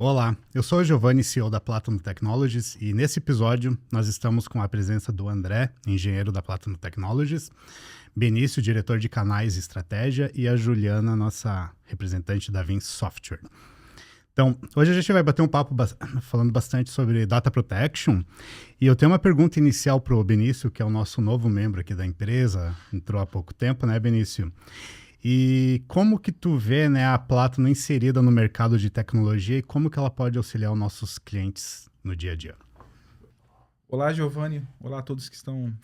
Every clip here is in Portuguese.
Olá, eu sou o Giovanni, CEO da Platinum Technologies, e nesse episódio nós estamos com a presença do André, engenheiro da Platinum Technologies, Benício, diretor de canais e estratégia, e a Juliana, nossa representante da Vin Software. Então, hoje a gente vai bater um papo falando bastante sobre Data Protection, e eu tenho uma pergunta inicial para o Benício, que é o nosso novo membro aqui da empresa, entrou há pouco tempo, né, Benício? E como que tu vê, né, a Platinum inserida no mercado de tecnologia e como que ela pode auxiliar os nossos clientes no dia a dia? Olá, Giovanni. Olá a todos que estão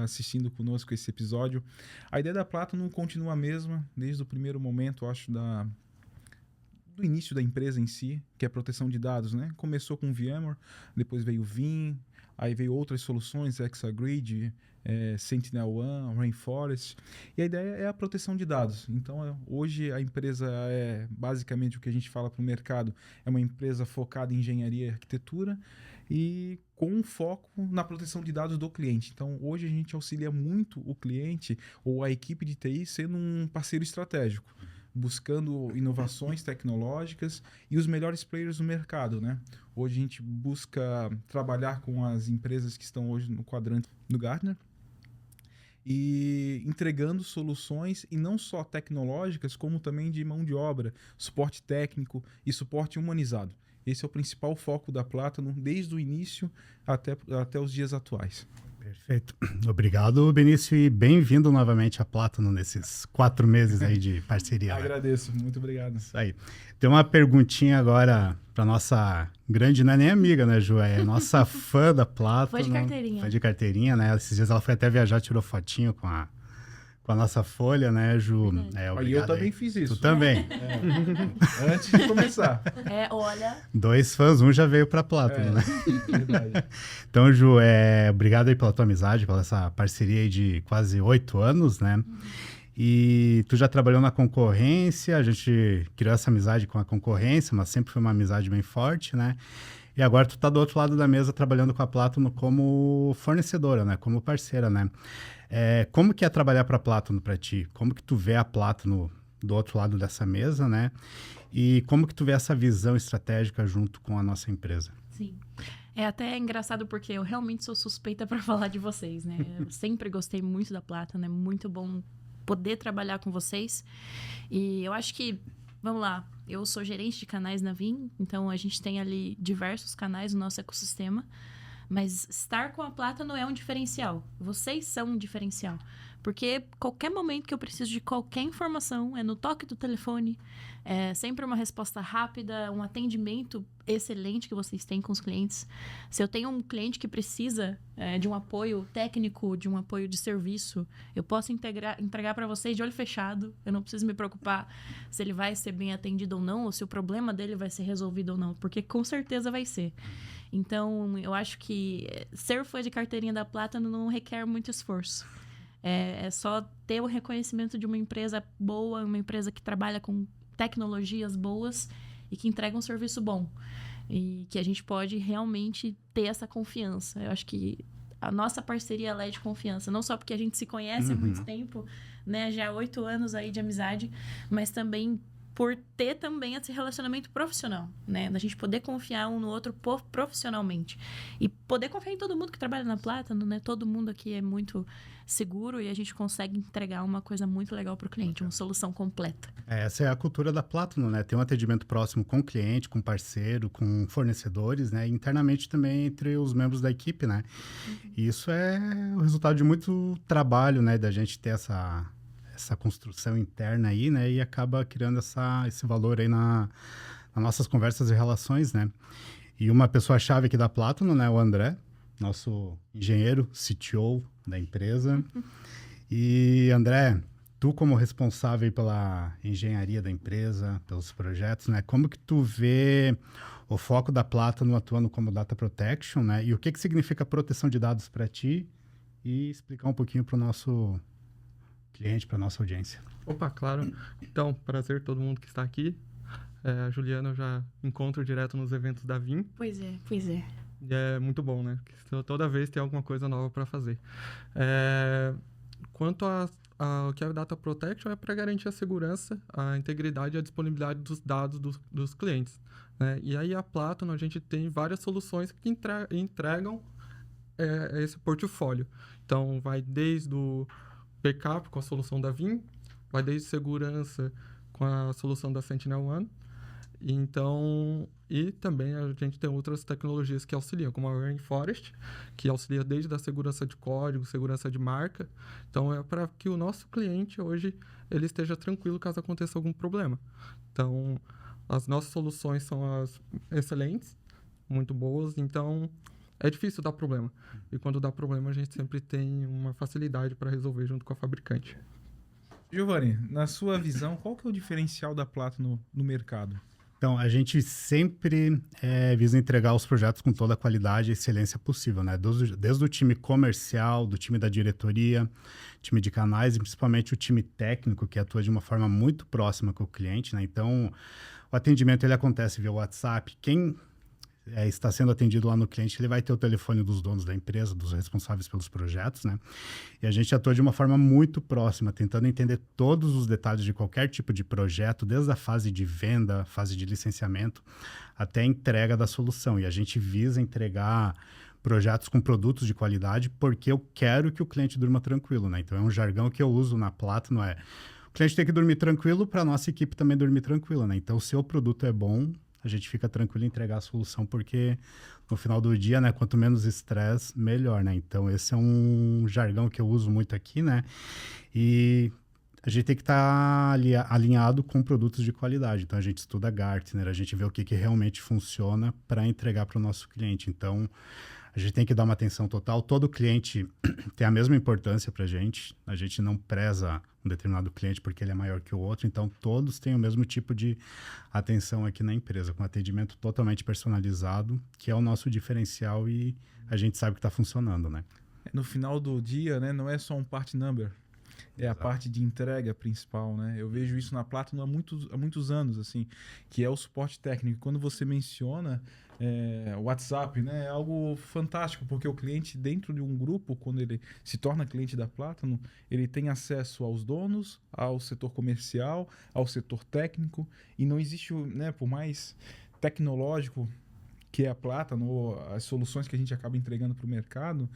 assistindo conosco esse episódio. A ideia da Platinum continua a mesma desde o primeiro momento, acho, do início da empresa em si, que é a proteção de dados, né? Começou com o VMware, depois veio o Vim, aí veio outras soluções, Exagrid, SentinelOne, Rainforest, e a ideia é a proteção de dados. Então, hoje a empresa é basicamente o que a gente fala para o mercado, é uma empresa focada em engenharia e arquitetura e com um foco na proteção de dados do cliente. Então, hoje a gente auxilia muito o cliente ou a equipe de TI sendo um parceiro estratégico, buscando inovações tecnológicas e os melhores players no mercado, né? Hoje a gente busca trabalhar com as empresas que estão hoje no quadrante do Gartner e entregando soluções, e não só tecnológicas, como também de mão de obra, suporte técnico e suporte humanizado. Esse é o principal foco da Platinum desde o início até os dias atuais. Perfeito. Obrigado, Benício, e bem-vindo novamente à Platinum nesses 4 meses aí de parceria. Agradeço, muito obrigado. Isso aí. Tem uma perguntinha agora para nossa grande, não é nem amiga, né, Ju? É nossa fã da Platinum. Fã de carteirinha. Fã de carteirinha, né? Esses dias ela foi até viajar, tirou fotinho com a nossa folha, né, Ju? E eu também fiz isso. Tu também. Antes de começar. Olha. 2 fãs, um já veio para Platinum, né? Verdade. Então, Ju, obrigado aí pela tua amizade, pela essa parceria aí de quase 8 anos, né? E tu já trabalhou na concorrência, a gente criou essa amizade com a concorrência, mas sempre foi uma amizade bem forte, né? E agora tu tá do outro lado da mesa trabalhando com a Platinum como fornecedora, né? Como parceira, né? Como que é trabalhar para a Platinum para ti? Como que tu vê a Platinum do outro lado dessa mesa, né? E como que tu vê essa visão estratégica junto com a nossa empresa? Sim. É até engraçado porque eu realmente sou suspeita para falar de vocês, né? Eu sempre gostei muito da Platinum, é muito bom poder trabalhar com vocês. E eu acho que, vamos lá, eu sou gerente de canais na Vim, então a gente tem ali diversos canais no nosso ecossistema, mas estar com a Platinum é um diferencial. Vocês são um diferencial. Porque qualquer momento que eu preciso de qualquer informação, é no toque do telefone, é sempre uma resposta rápida, um atendimento excelente que vocês têm com os clientes. Se eu tenho um cliente que precisa de um apoio técnico, de um apoio de serviço, eu posso entregar para vocês de olho fechado. Eu não preciso me preocupar se ele vai ser bem atendido ou não, ou se o problema dele vai ser resolvido ou não, porque com certeza vai ser. Então, eu acho que ser fã de carteirinha da Platinum não requer muito esforço. É só ter o reconhecimento de uma empresa boa, uma empresa que trabalha com tecnologias boas e que entrega um serviço bom. E que a gente pode realmente ter essa confiança. Eu acho que a nossa parceria ela é de confiança. Não só porque a gente se conhece há muito tempo, né? Já há 8 anos aí de amizade, mas também por ter também esse relacionamento profissional, né? Da gente poder confiar um no outro profissionalmente. E poder confiar em todo mundo que trabalha na Platinum, né? Todo mundo aqui é muito seguro e a gente consegue entregar uma coisa muito legal para o cliente, uma solução completa. Essa é a cultura da Platinum, né? Tem um atendimento próximo com o cliente, com parceiro, com fornecedores, né? E internamente também entre os membros da equipe, né? E isso é o resultado de muito trabalho, né? Da gente ter essa construção interna aí, né? E acaba criando esse valor aí nas nossas conversas e relações, né? E uma pessoa-chave aqui da Platinum, né? O André, nosso engenheiro, CTO da empresa. E, André, tu como responsável pela engenharia da empresa, pelos projetos, né? Como que tu vê o foco da Platinum atuando como Data Protection, né? E o que significa proteção de dados para ti? E explicar um pouquinho para o nosso cliente, para nossa audiência. Opa, claro. Então, prazer todo mundo que está aqui. A Juliana eu já encontro direto nos eventos da Vim. Pois é. E é muito bom, né? Porque toda vez tem alguma coisa nova para fazer. Quanto o que é a Data Protection é para garantir a segurança, a integridade e a disponibilidade dos dados dos clientes, né? E aí a Platinum, a gente tem várias soluções que entregam esse portfólio. Então, vai desde o backup com a solução da Veeam, vai desde segurança com a solução da SentinelOne. Então, e também a gente tem outras tecnologias que auxiliam, como a Rainforest, que auxilia desde a segurança de código, segurança de marca. Então, é para que o nosso cliente hoje ele esteja tranquilo caso aconteça algum problema. Então, as nossas soluções são as excelentes, muito boas, então é difícil dar problema. E quando dá problema, a gente sempre tem uma facilidade para resolver junto com a fabricante. Giovanni, na sua visão, qual que é o diferencial da Platinum no mercado? Então, a gente sempre visa entregar os projetos com toda a qualidade e excelência possível, né? Desde o time comercial, do time da diretoria, time de canais e principalmente o time técnico, que atua de uma forma muito próxima com o cliente, né? Então, o atendimento ele acontece via WhatsApp. Quem está sendo atendido lá no cliente, ele vai ter o telefone dos donos da empresa, dos responsáveis pelos projetos, né? E a gente atua de uma forma muito próxima, tentando entender todos os detalhes de qualquer tipo de projeto, desde a fase de venda, fase de licenciamento, até a entrega da solução. E a gente visa entregar projetos com produtos de qualidade, porque eu quero que o cliente durma tranquilo, né? Então, é um jargão que eu uso na Platinum, o cliente tem que dormir tranquilo para a nossa equipe também dormir tranquila, né? Então, se o produto é bom, a gente fica tranquilo em entregar a solução, porque no final do dia, né, quanto menos estresse, melhor, né? Então, esse é um jargão que eu uso muito aqui, né? E a gente tem que estar alinhado com produtos de qualidade. Então, a gente estuda Gartner, a gente vê o que realmente funciona para entregar para o nosso cliente. Então, a gente tem que dar uma atenção total. Todo cliente tem a mesma importância para a gente não preza um determinado cliente porque ele é maior que o outro, então todos têm o mesmo tipo de atenção aqui na empresa, com atendimento totalmente personalizado, que é o nosso diferencial e a gente sabe que está funcionando, né? No final do dia, né, não é só um part number, é a parte de entrega principal, né? Eu vejo isso na Platinum há muitos anos, assim, que é o suporte técnico. Quando você menciona o WhatsApp, né, é algo fantástico, porque o cliente dentro de um grupo, quando ele se torna cliente da Platinum, ele tem acesso aos donos, ao setor comercial, ao setor técnico, e não existe, né, por mais tecnológico que é a Platinum, as soluções que a gente acaba entregando para o mercado,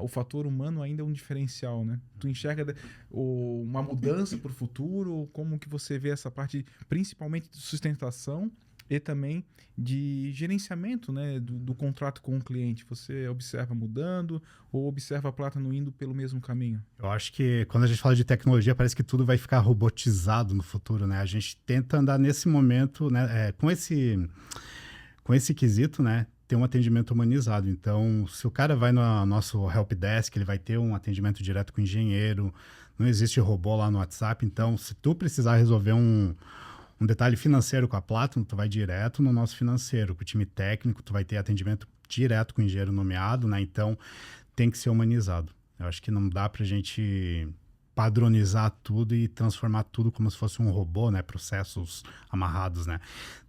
o fator humano ainda é um diferencial, né? Tu enxerga uma mudança para o futuro, como que você vê essa parte, principalmente de sustentação e também de gerenciamento, né, do contrato com o cliente? Você observa mudando ou observa a Platinum indo pelo mesmo caminho? Eu acho que quando a gente fala de tecnologia, parece que tudo vai ficar robotizado no futuro, né? A gente tenta andar nesse momento, né, com esse quesito, né, ter um atendimento humanizado. Então, se o cara vai no nosso helpdesk, ele vai ter um atendimento direto com o engenheiro, não existe robô lá no WhatsApp. Então, se tu precisar resolver um detalhe financeiro com a Platinum, tu vai direto no nosso financeiro. Com o time técnico, tu vai ter atendimento direto com o engenheiro nomeado, né? Então, tem que ser humanizado. Eu acho que não dá pra gente padronizar tudo e transformar tudo como se fosse um robô, né? Processos amarrados, né?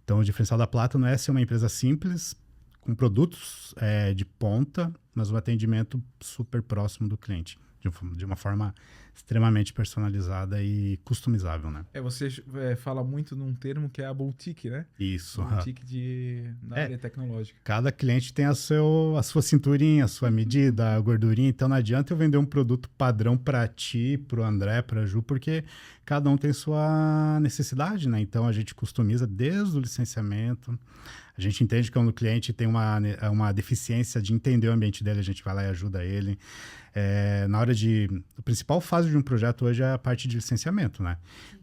Então, o diferencial da Platinum é ser uma empresa simples, com produtos de ponta, mas um atendimento super próximo do cliente, de uma forma extremamente personalizada e customizável, né? Você fala muito num termo que é a boutique, né? Isso. Boutique na área tecnológica. Cada cliente tem a sua cinturinha, a sua medida, a gordurinha, então não adianta eu vender um produto padrão para ti, para o André, para a Ju, porque cada um tem sua necessidade, né? Então a gente customiza desde o licenciamento. A gente entende que quando o cliente tem uma deficiência de entender o ambiente dele, a gente vai lá e ajuda ele. A principal fase de um projeto hoje é a parte de licenciamento, né?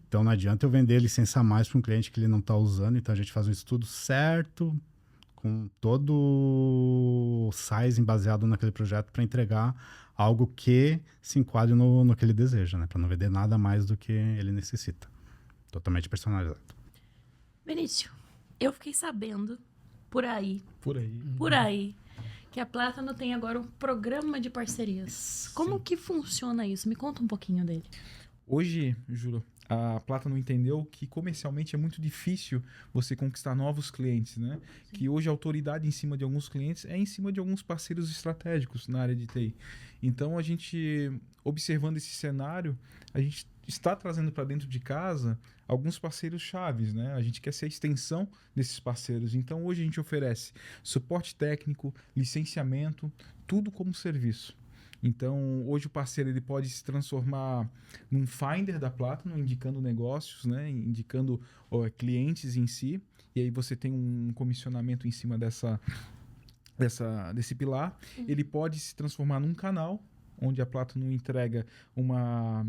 Então, não adianta eu vender licença a mais para um cliente que ele não está usando. Então, a gente faz um estudo certo, com todo o sizing baseado naquele projeto para entregar algo que se enquadre no que ele deseja, né? Para não vender nada mais do que ele necessita. Totalmente personalizado. Benício, eu fiquei sabendo por aí, que a Platinum tem agora um programa de parcerias. Como que funciona isso? Me conta um pouquinho dele. Hoje, Júlio, a Plátano entendeu que comercialmente é muito difícil você conquistar novos clientes, né? Que hoje a autoridade em cima de alguns clientes é em cima de alguns parceiros estratégicos na área de TI. Então, a gente, observando esse cenário, a gente está trazendo para dentro de casa alguns parceiros chaves, né? A gente quer ser a extensão desses parceiros. Então, hoje a gente oferece suporte técnico, licenciamento, tudo como serviço. Então, hoje o parceiro ele pode se transformar num finder da Plátano, indicando negócios, né? Indicando clientes em si. E aí você tem um comissionamento em cima desse pilar. Ele pode se transformar num canal, onde a Plátano entrega uma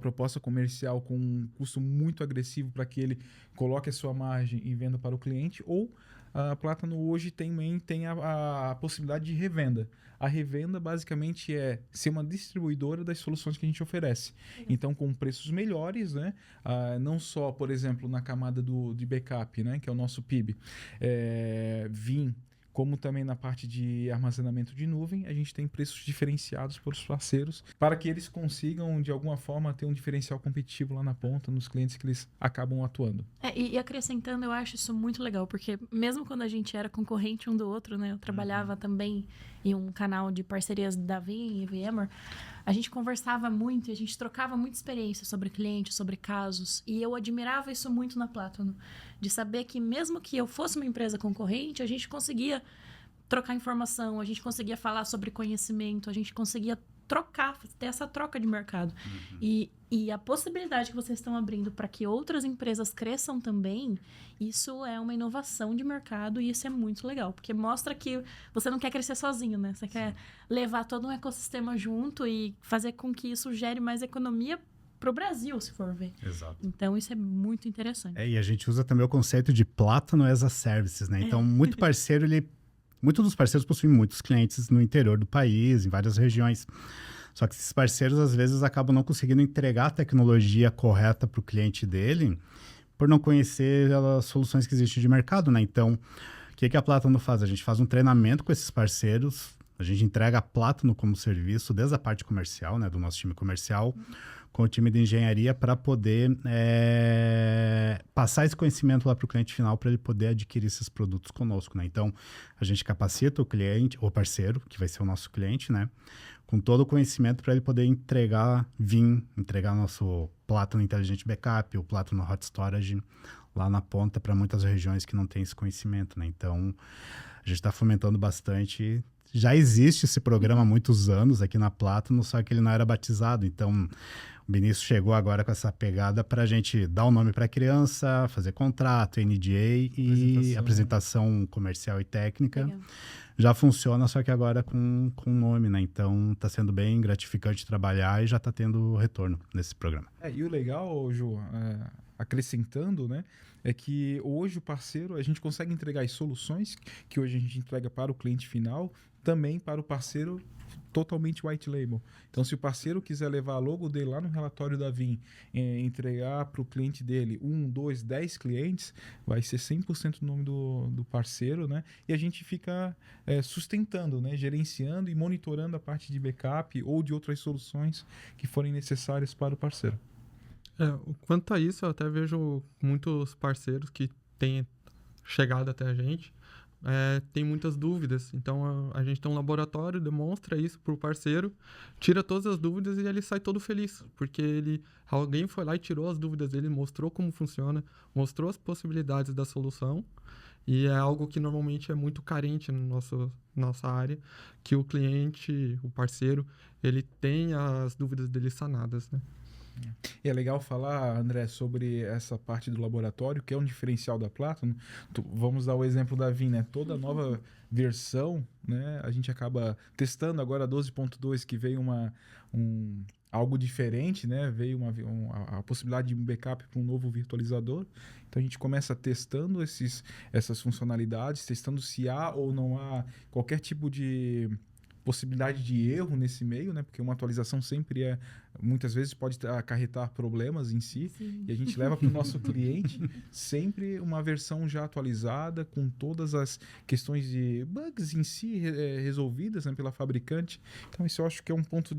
proposta comercial com um custo muito agressivo para que ele coloque a sua margem e venda para o cliente, ou a Plátano hoje também tem a possibilidade de revenda. A revenda basicamente é ser uma distribuidora das soluções que a gente oferece. Então, com preços melhores, né? Não só, por exemplo, na camada de backup, né? Que é o nosso PIB, Vim, como também na parte de armazenamento de nuvem, a gente tem preços diferenciados para os parceiros, para que eles consigam, de alguma forma, ter um diferencial competitivo lá na ponta, nos clientes que eles acabam atuando. E acrescentando, eu acho isso muito legal, porque mesmo quando a gente era concorrente um do outro, né? Eu trabalhava também em um canal de parcerias da Vim e VMware, a gente conversava muito e a gente trocava muita experiência sobre clientes, sobre casos, e eu admirava isso muito na Plátano, de saber que mesmo que eu fosse uma empresa concorrente, a gente conseguia trocar informação, a gente conseguia falar sobre conhecimento, a gente conseguia trocar, ter essa troca de mercado. E a possibilidade que vocês estão abrindo para que outras empresas cresçam também, isso é uma inovação de mercado e isso é muito legal, porque mostra que você não quer crescer sozinho, né? Você quer levar todo um ecossistema junto e fazer com que isso gere mais economia para o Brasil, se for ver. Exato. Então, isso é muito interessante. E a gente usa também o conceito de Plátano as a Services, né? Então, muitos dos parceiros possuem muitos clientes no interior do país, em várias regiões. Só que esses parceiros, às vezes, acabam não conseguindo entregar a tecnologia correta para o cliente dele, por não conhecer as soluções que existem de mercado, né? Então, o que a Plátano faz? A gente faz um treinamento com esses parceiros, a gente entrega a Plátano como serviço, desde a parte comercial, né? Do nosso time comercial, com o time de engenharia, para poder passar esse conhecimento lá para o cliente final, para ele poder adquirir esses produtos conosco, né? Então, a gente capacita o cliente, o parceiro, que vai ser o nosso cliente, né? Com todo o conhecimento para ele poder entregar nosso Plátano Inteligente Backup, o Plátano Hot Storage lá na ponta para muitas regiões que não têm esse conhecimento, né? Então, a gente está fomentando bastante. Já existe esse programa há muitos anos aqui na Plátano, só que ele não era batizado. Então, o Benício chegou agora com essa pegada para a gente dar o nome para a criança, fazer contrato, NDA e apresentação comercial e técnica. Legal. Já funciona, só que agora com nome, né? Então, está sendo bem gratificante trabalhar e já está tendo retorno nesse programa. E o legal, Ju, acrescentando, né, é que hoje o parceiro, a gente consegue entregar as soluções que hoje a gente entrega para o cliente final, também para o parceiro totalmente white label. Então, se o parceiro quiser levar a logo dele lá no relatório da Vim, entregar para o cliente dele 1, 2, 10 clientes, vai ser 100% o nome do parceiro, né? E a gente fica sustentando, né? Gerenciando e monitorando a parte de backup ou de outras soluções que forem necessárias para o parceiro. Quanto a isso, eu até vejo muitos parceiros que têm chegado até a gente, tem muitas dúvidas. Então, a gente tem um laboratório, demonstra isso para o parceiro, tira todas as dúvidas e ele sai todo feliz, porque alguém foi lá e tirou as dúvidas dele, mostrou como funciona, mostrou as possibilidades da solução, e é algo que normalmente é muito carente na nossa área, que o cliente, o parceiro, ele tem as dúvidas dele sanadas, né? E é legal falar, André, sobre essa parte do laboratório, que é um diferencial da Plátano. Vamos dar o exemplo da Vim, né? Toda nova versão, né? A gente acaba testando agora a 12.2, que veio algo diferente, né? Veio a possibilidade de um backup para um novo virtualizador. Então, a gente começa testando essas funcionalidades, testando se há ou não há qualquer tipo de possibilidade de erro nesse meio, né? Porque uma atualização sempre muitas vezes pode acarretar problemas em si. Sim. E a gente leva para o nosso cliente sempre uma versão já atualizada, com todas as questões de bugs em si resolvidas, né, pela fabricante. Então, isso eu acho que é um ponto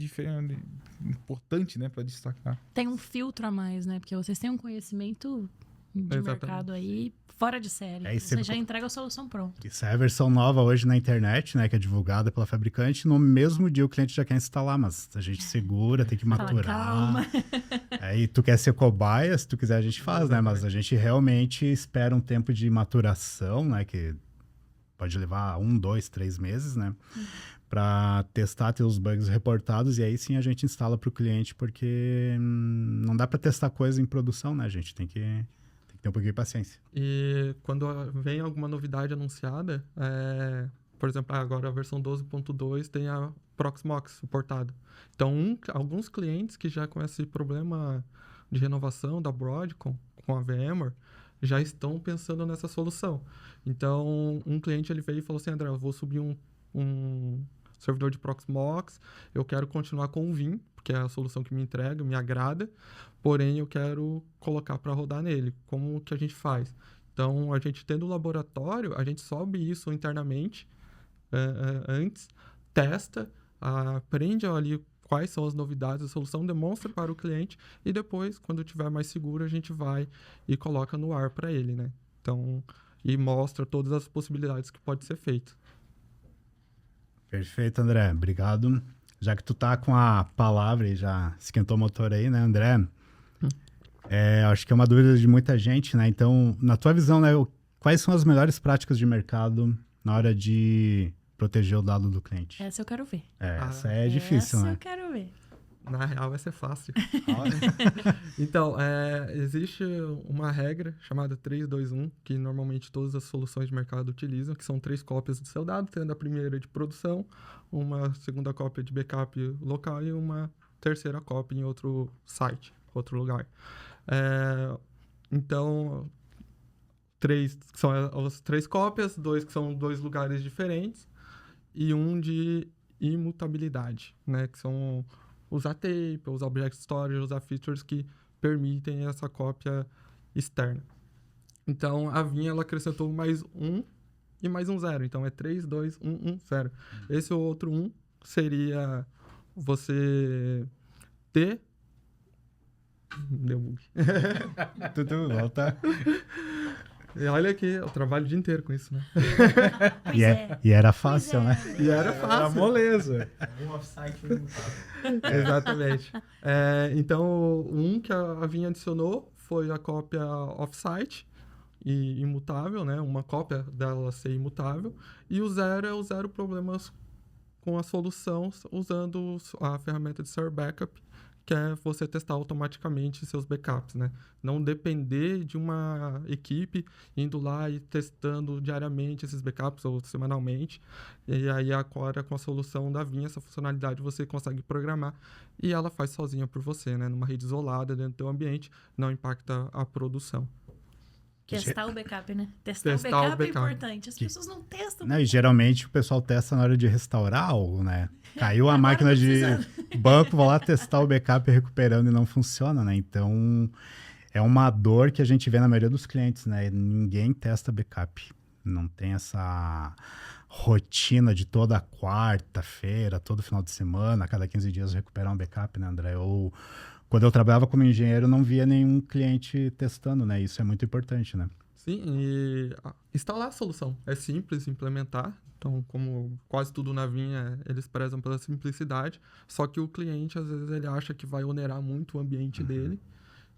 importante, né, para destacar. Tem um filtro a mais, né? Porque vocês têm um conhecimento de Exatamente. mercado aí fora de série. É, e Você você- já entrega a solução pronta. Isso é a versão nova hoje na internet, né? Que é divulgada pela fabricante. No mesmo dia o cliente já quer instalar, mas a gente segura, tem que Fala, maturar. calma. Aí tu quer ser cobaia, se tu quiser a gente faz, né? Mas a gente realmente espera um tempo de maturação, né? Que pode levar 1, 2, 3 meses, né? Para testar, ter os bugs reportados e aí sim a gente instala para o cliente, porque não dá para testar coisa em produção, né? A gente tem que ter um pouquinho de paciência. E quando vem alguma novidade anunciada, por exemplo, agora a versão 12.2 tem a Proxmox suportada. Então, alguns clientes que já com esse problema de renovação da Broadcom com a VMware já estão pensando nessa solução. Então, um cliente ele veio e falou assim, André, eu vou subir um servidor de Proxmox, eu quero continuar com o Vim, porque é a solução que me entrega, me agrada, porém eu quero colocar para rodar nele. Como que a gente faz? Então, a gente tendo o laboratório, a gente sobe isso internamente antes, testa, aprende ali quais são as novidades da solução, demonstra para o cliente e depois, quando estiver mais seguro, a gente vai e coloca no ar para ele, né? Então, e mostra todas as possibilidades que pode ser feito. Perfeito, André. Obrigado. Já que tu tá com a palavra e já esquentou o motor aí, né, André? Acho que é uma dúvida de muita gente, né? Então, na tua visão, né, quais são as melhores práticas de mercado na hora de proteger o dado do cliente? Essa eu quero ver. Essa é difícil, Essa né? eu quero ver. Na real, vai ser fácil. Então, existe uma regra chamada 3-2-1, que normalmente todas as soluções de mercado utilizam, que são 3 cópias do seu dado, sendo a primeira de produção, uma segunda cópia de backup local e uma terceira cópia em outro site, outro lugar. Então, 3 que são as 3 cópias, 2 que são 2 lugares diferentes e um de imutabilidade, né? Que são usar tape, usar object storage, usar features que permitem essa cópia externa. Então, a Vim, ela acrescentou mais 1 e mais um 0. Então, é 3, 2, 1, 1, 0. Esse outro 1 seria você ter... Deu bug. Tudo volta. E olha aqui, eu trabalho o dia inteiro com isso, né? Pois E era fácil, né? E era Era fácil. moleza. Um offsite imutável. Exatamente. Então, um que a Vim adicionou foi a cópia offsite e imutável, né? Uma cópia dela ser imutável. E o 0 é o 0 problemas com a solução usando a ferramenta de Server Backup, que é você testar automaticamente seus backups, né? Não depender de uma equipe indo lá e testando diariamente esses backups ou semanalmente. E aí agora com a solução da Vim, essa funcionalidade você consegue programar e ela faz sozinha por você, né? Numa rede isolada dentro do teu ambiente, não impacta a produção. Testar o backup, né? Testar Testar o o backup é backup. importante. As pessoas não testam. Não, e geralmente o pessoal testa na hora de restaurar algo, né? Caiu a Agora máquina tô de precisando. banco, vou lá testar o backup recuperando e não funciona, né? Então, é uma dor que a gente vê na maioria dos clientes, né? Ninguém testa backup. Não tem essa rotina de toda quarta-feira, todo final de semana, a cada 15 dias recuperar um backup, né, André? Ou quando eu trabalhava como engenheiro, não via nenhum cliente testando, né? Isso é muito importante, né? Sim, e instalar a solução. É simples implementar. Então, como quase tudo na Vim, eles prezam pela simplicidade. Só que o cliente, às vezes, ele acha que vai onerar muito o ambiente dele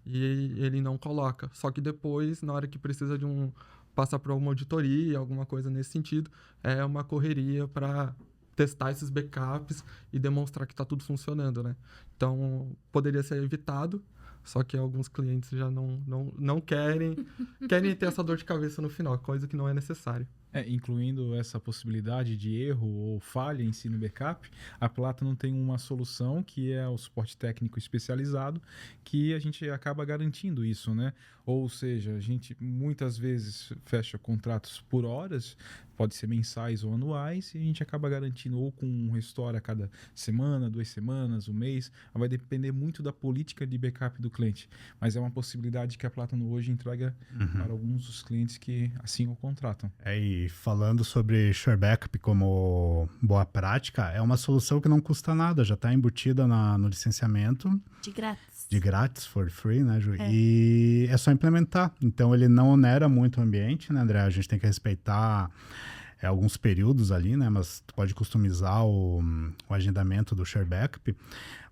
e ele não coloca. Só que depois, na hora que precisa de passar por uma auditoria, alguma coisa nesse sentido, é uma correria para testar esses backups e demonstrar que está tudo funcionando, né? Então, poderia ser evitado. Só que alguns clientes já não querem ter essa dor de cabeça no final, coisa que não é necessário. Incluindo essa possibilidade de erro ou falha em si no backup, a Platinum tem uma solução que é o suporte técnico especializado, que a gente acaba garantindo isso, né? Ou seja, a gente muitas vezes fecha contratos por horas, Pode ser mensais ou anuais, e a gente acaba garantindo ou com um restore a cada semana, 2 semanas, um mês. Vai depender muito da política de backup do cliente. Mas é uma possibilidade que a Plátano hoje entrega para alguns dos clientes que assim o contratam. E falando sobre Sure Backup como boa prática, é uma solução que não custa nada, já está embutida no licenciamento. De grátis. De grátis, for free, né, Ju? E é só implementar. Então, ele não onera muito o ambiente, né, André? A gente tem que respeitar alguns períodos ali, né? Mas tu pode customizar o agendamento do Sure Backup,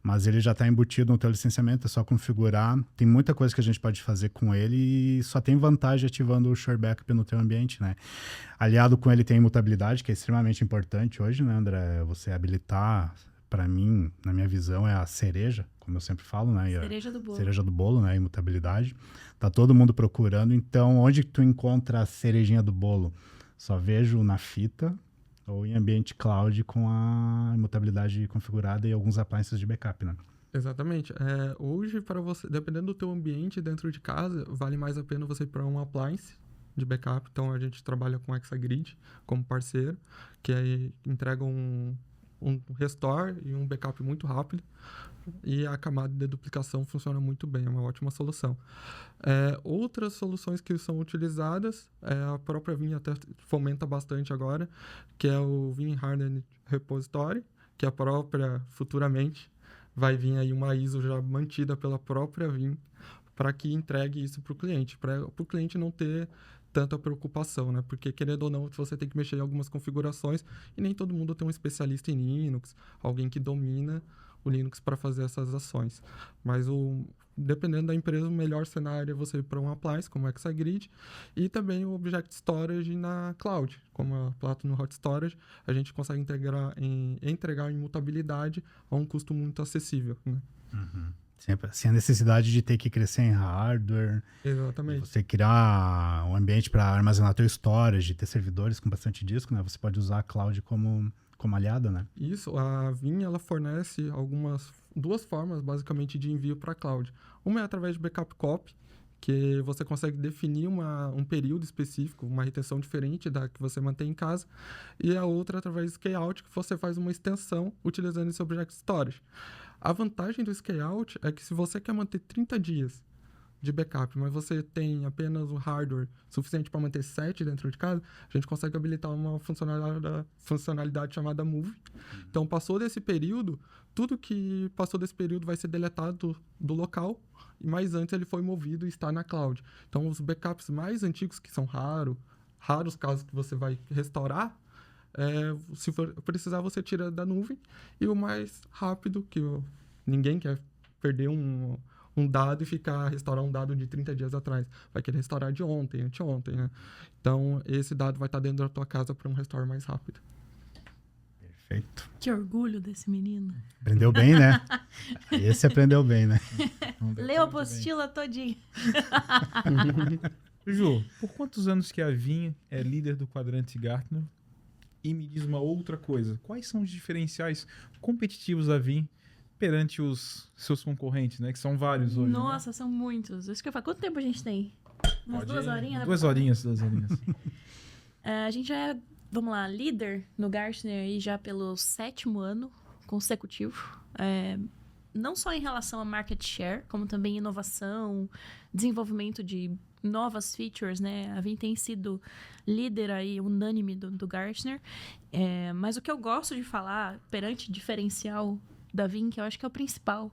mas ele já está embutido no teu licenciamento, é só configurar. Tem muita coisa que a gente pode fazer com ele e só tem vantagem ativando o Sure Backup no teu ambiente, né? Aliado com ele tem imutabilidade, que é extremamente importante hoje, né, André? Você habilitar, para mim, na minha visão, é a cereja, como eu sempre falo, né? Cereja do bolo. Cereja do bolo, né? Imutabilidade. Tá todo mundo procurando. Então, onde tu encontra a cerejinha do bolo? Só vejo na fita ou em ambiente cloud com a imutabilidade configurada e alguns appliances de backup, né? Exatamente. Hoje, para você, dependendo do teu ambiente dentro de casa, vale mais a pena você ir para um appliance de backup. Então, a gente trabalha com Exagrid como parceiro, que aí entrega um restore e um backup muito rápido. E a camada de duplicação funciona muito bem, é uma ótima solução. Outras soluções que são utilizadas, a própria Vim até fomenta bastante agora, que é o Vim Hardened Repository, que a própria, futuramente, vai vir aí uma ISO já mantida pela própria Vim, para que entregue isso para o cliente, para o cliente não ter tanta preocupação, né? Porque, querendo ou não, você tem que mexer em algumas configurações e nem todo mundo tem um especialista em Linux, alguém que domina o Linux para fazer essas ações. Mas, dependendo da empresa, o melhor cenário é você ir para um appliance, como o Exagrid, e também o Object Storage na cloud, como a Plátano Hot Storage, a gente consegue entregar imutabilidade a um custo muito acessível, né? Sempre, sem a necessidade de ter que crescer em hardware. Exatamente. Você criar um ambiente para armazenar teu storage, ter servidores com bastante disco, né? Você pode usar a cloud como aliada, né? Isso, a Vim, ela fornece duas formas, basicamente, de envio para a cloud. Uma é através de backup copy, que você consegue definir um período específico, uma retenção diferente da que você mantém em casa, e a outra através do scale-out, que você faz uma extensão utilizando esse Object Storage. A vantagem do scale-out é que se você quer manter 30 dias de backup, mas você tem apenas o hardware suficiente para manter 7 dentro de casa, a gente consegue habilitar uma funcionalidade chamada Move. Então, passou desse período, tudo que passou desse período vai ser deletado do local, mas antes ele foi movido e está na cloud. Então, os backups mais antigos, que são raros casos que você vai restaurar, se for precisar, você tira da nuvem. E o mais rápido, que ninguém quer perder um dado e restaurar um dado de 30 dias atrás. Vai querer restaurar de ontem, anteontem, né? Então, esse dado vai estar dentro da tua casa para um restore mais rápido. Perfeito. Que orgulho desse menino. Aprendeu bem, né? Esse aprendeu bem, né? Leu a apostila todinha. Ju, por quantos anos que a Vim é líder do quadrante Gartner? E me diz uma outra coisa. Quais são os diferenciais competitivos da Vim perante os seus concorrentes, né? Que são vários hoje. Nossa, né? São muitos. Isso que eu falo. Quanto tempo a gente tem? Umas 2 horinhas? 2 horinhas, 2 horinhas. A gente já é, vamos lá, líder no Gartner aí já pelo 7º ano consecutivo. Não só em relação a market share, como também inovação, desenvolvimento de novas features, né? A Vim tem sido líder aí, unânime do Gartner. Mas o que eu gosto de falar perante diferencial da Vim, que eu acho que é o principal,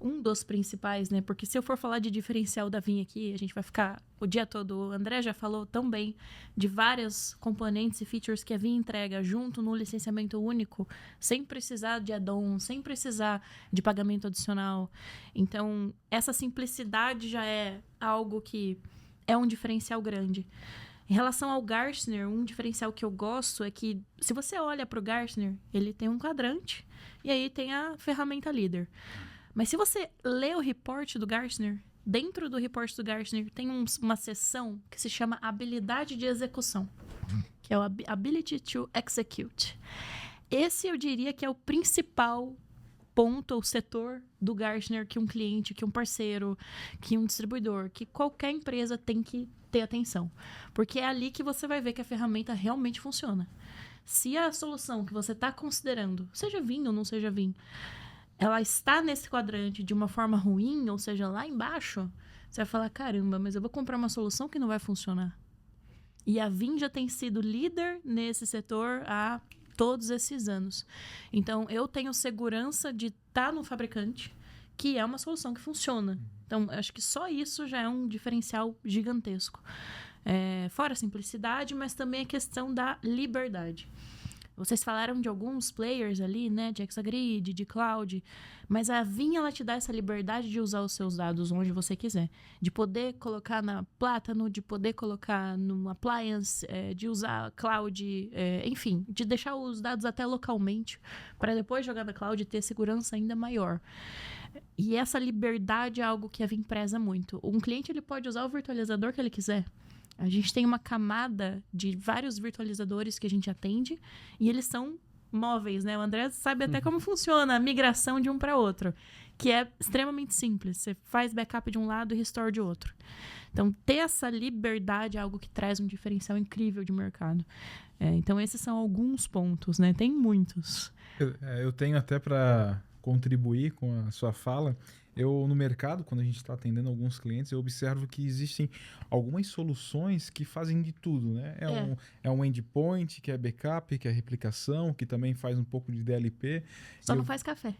um dos principais, né? Porque se eu for falar de diferencial da Vim aqui, a gente vai ficar o dia todo. O André já falou tão bem de vários componentes e features que a Vim entrega junto no licenciamento único, sem precisar de add-on, sem precisar de pagamento adicional. Então, essa simplicidade já é algo que é um diferencial grande. Em relação ao Gartner, um diferencial que eu gosto é que, se você olha para o Gartner, ele tem um quadrante e aí tem a ferramenta líder. Mas se você lê o report do Gartner, dentro do report do Gartner tem uma seção que se chama habilidade de execução, que é o Ability to Execute. Esse eu diria que é o principal ponto ou setor do Gartner que um cliente, que um parceiro, que um distribuidor, que qualquer empresa tem que ter atenção. Porque é ali que você vai ver que a ferramenta realmente funciona. Se a solução que você está considerando, seja Vim ou não seja Vim, ela está nesse quadrante de uma forma ruim, ou seja, lá embaixo, você vai falar, caramba, mas eu vou comprar uma solução que não vai funcionar. E a Vim já tem sido líder nesse setor há todos esses anos. Então, eu tenho segurança de estar no fabricante, que é uma solução que funciona. Então, acho que só isso já é um diferencial gigantesco. Fora a simplicidade, mas também a questão da liberdade. Vocês falaram de alguns players ali, né? De Exagrid, de Cloud. Mas a Vim, ela te dá essa liberdade de usar os seus dados onde você quiser. De poder colocar na Plátano, de poder colocar no Appliance, de usar Cloud, enfim. De deixar os dados até localmente, para depois jogar na Cloud e ter segurança ainda maior. E essa liberdade é algo que a Vim preza muito. Um cliente, ele pode usar o virtualizador que ele quiser. A gente tem uma camada de vários virtualizadores que a gente atende e eles são móveis, né? O André sabe até como funciona a migração de um para outro, que é extremamente simples. Você faz backup de um lado e restore de outro. Então, ter essa liberdade é algo que traz um diferencial incrível de mercado. Então, esses são alguns pontos, né? Tem muitos. Eu tenho até para contribuir com a sua fala. No mercado, quando a gente está atendendo alguns clientes, eu observo que existem algumas soluções que fazem de tudo, né? É um endpoint, que é backup, que é replicação, que também faz um pouco de DLP. Só não faz café.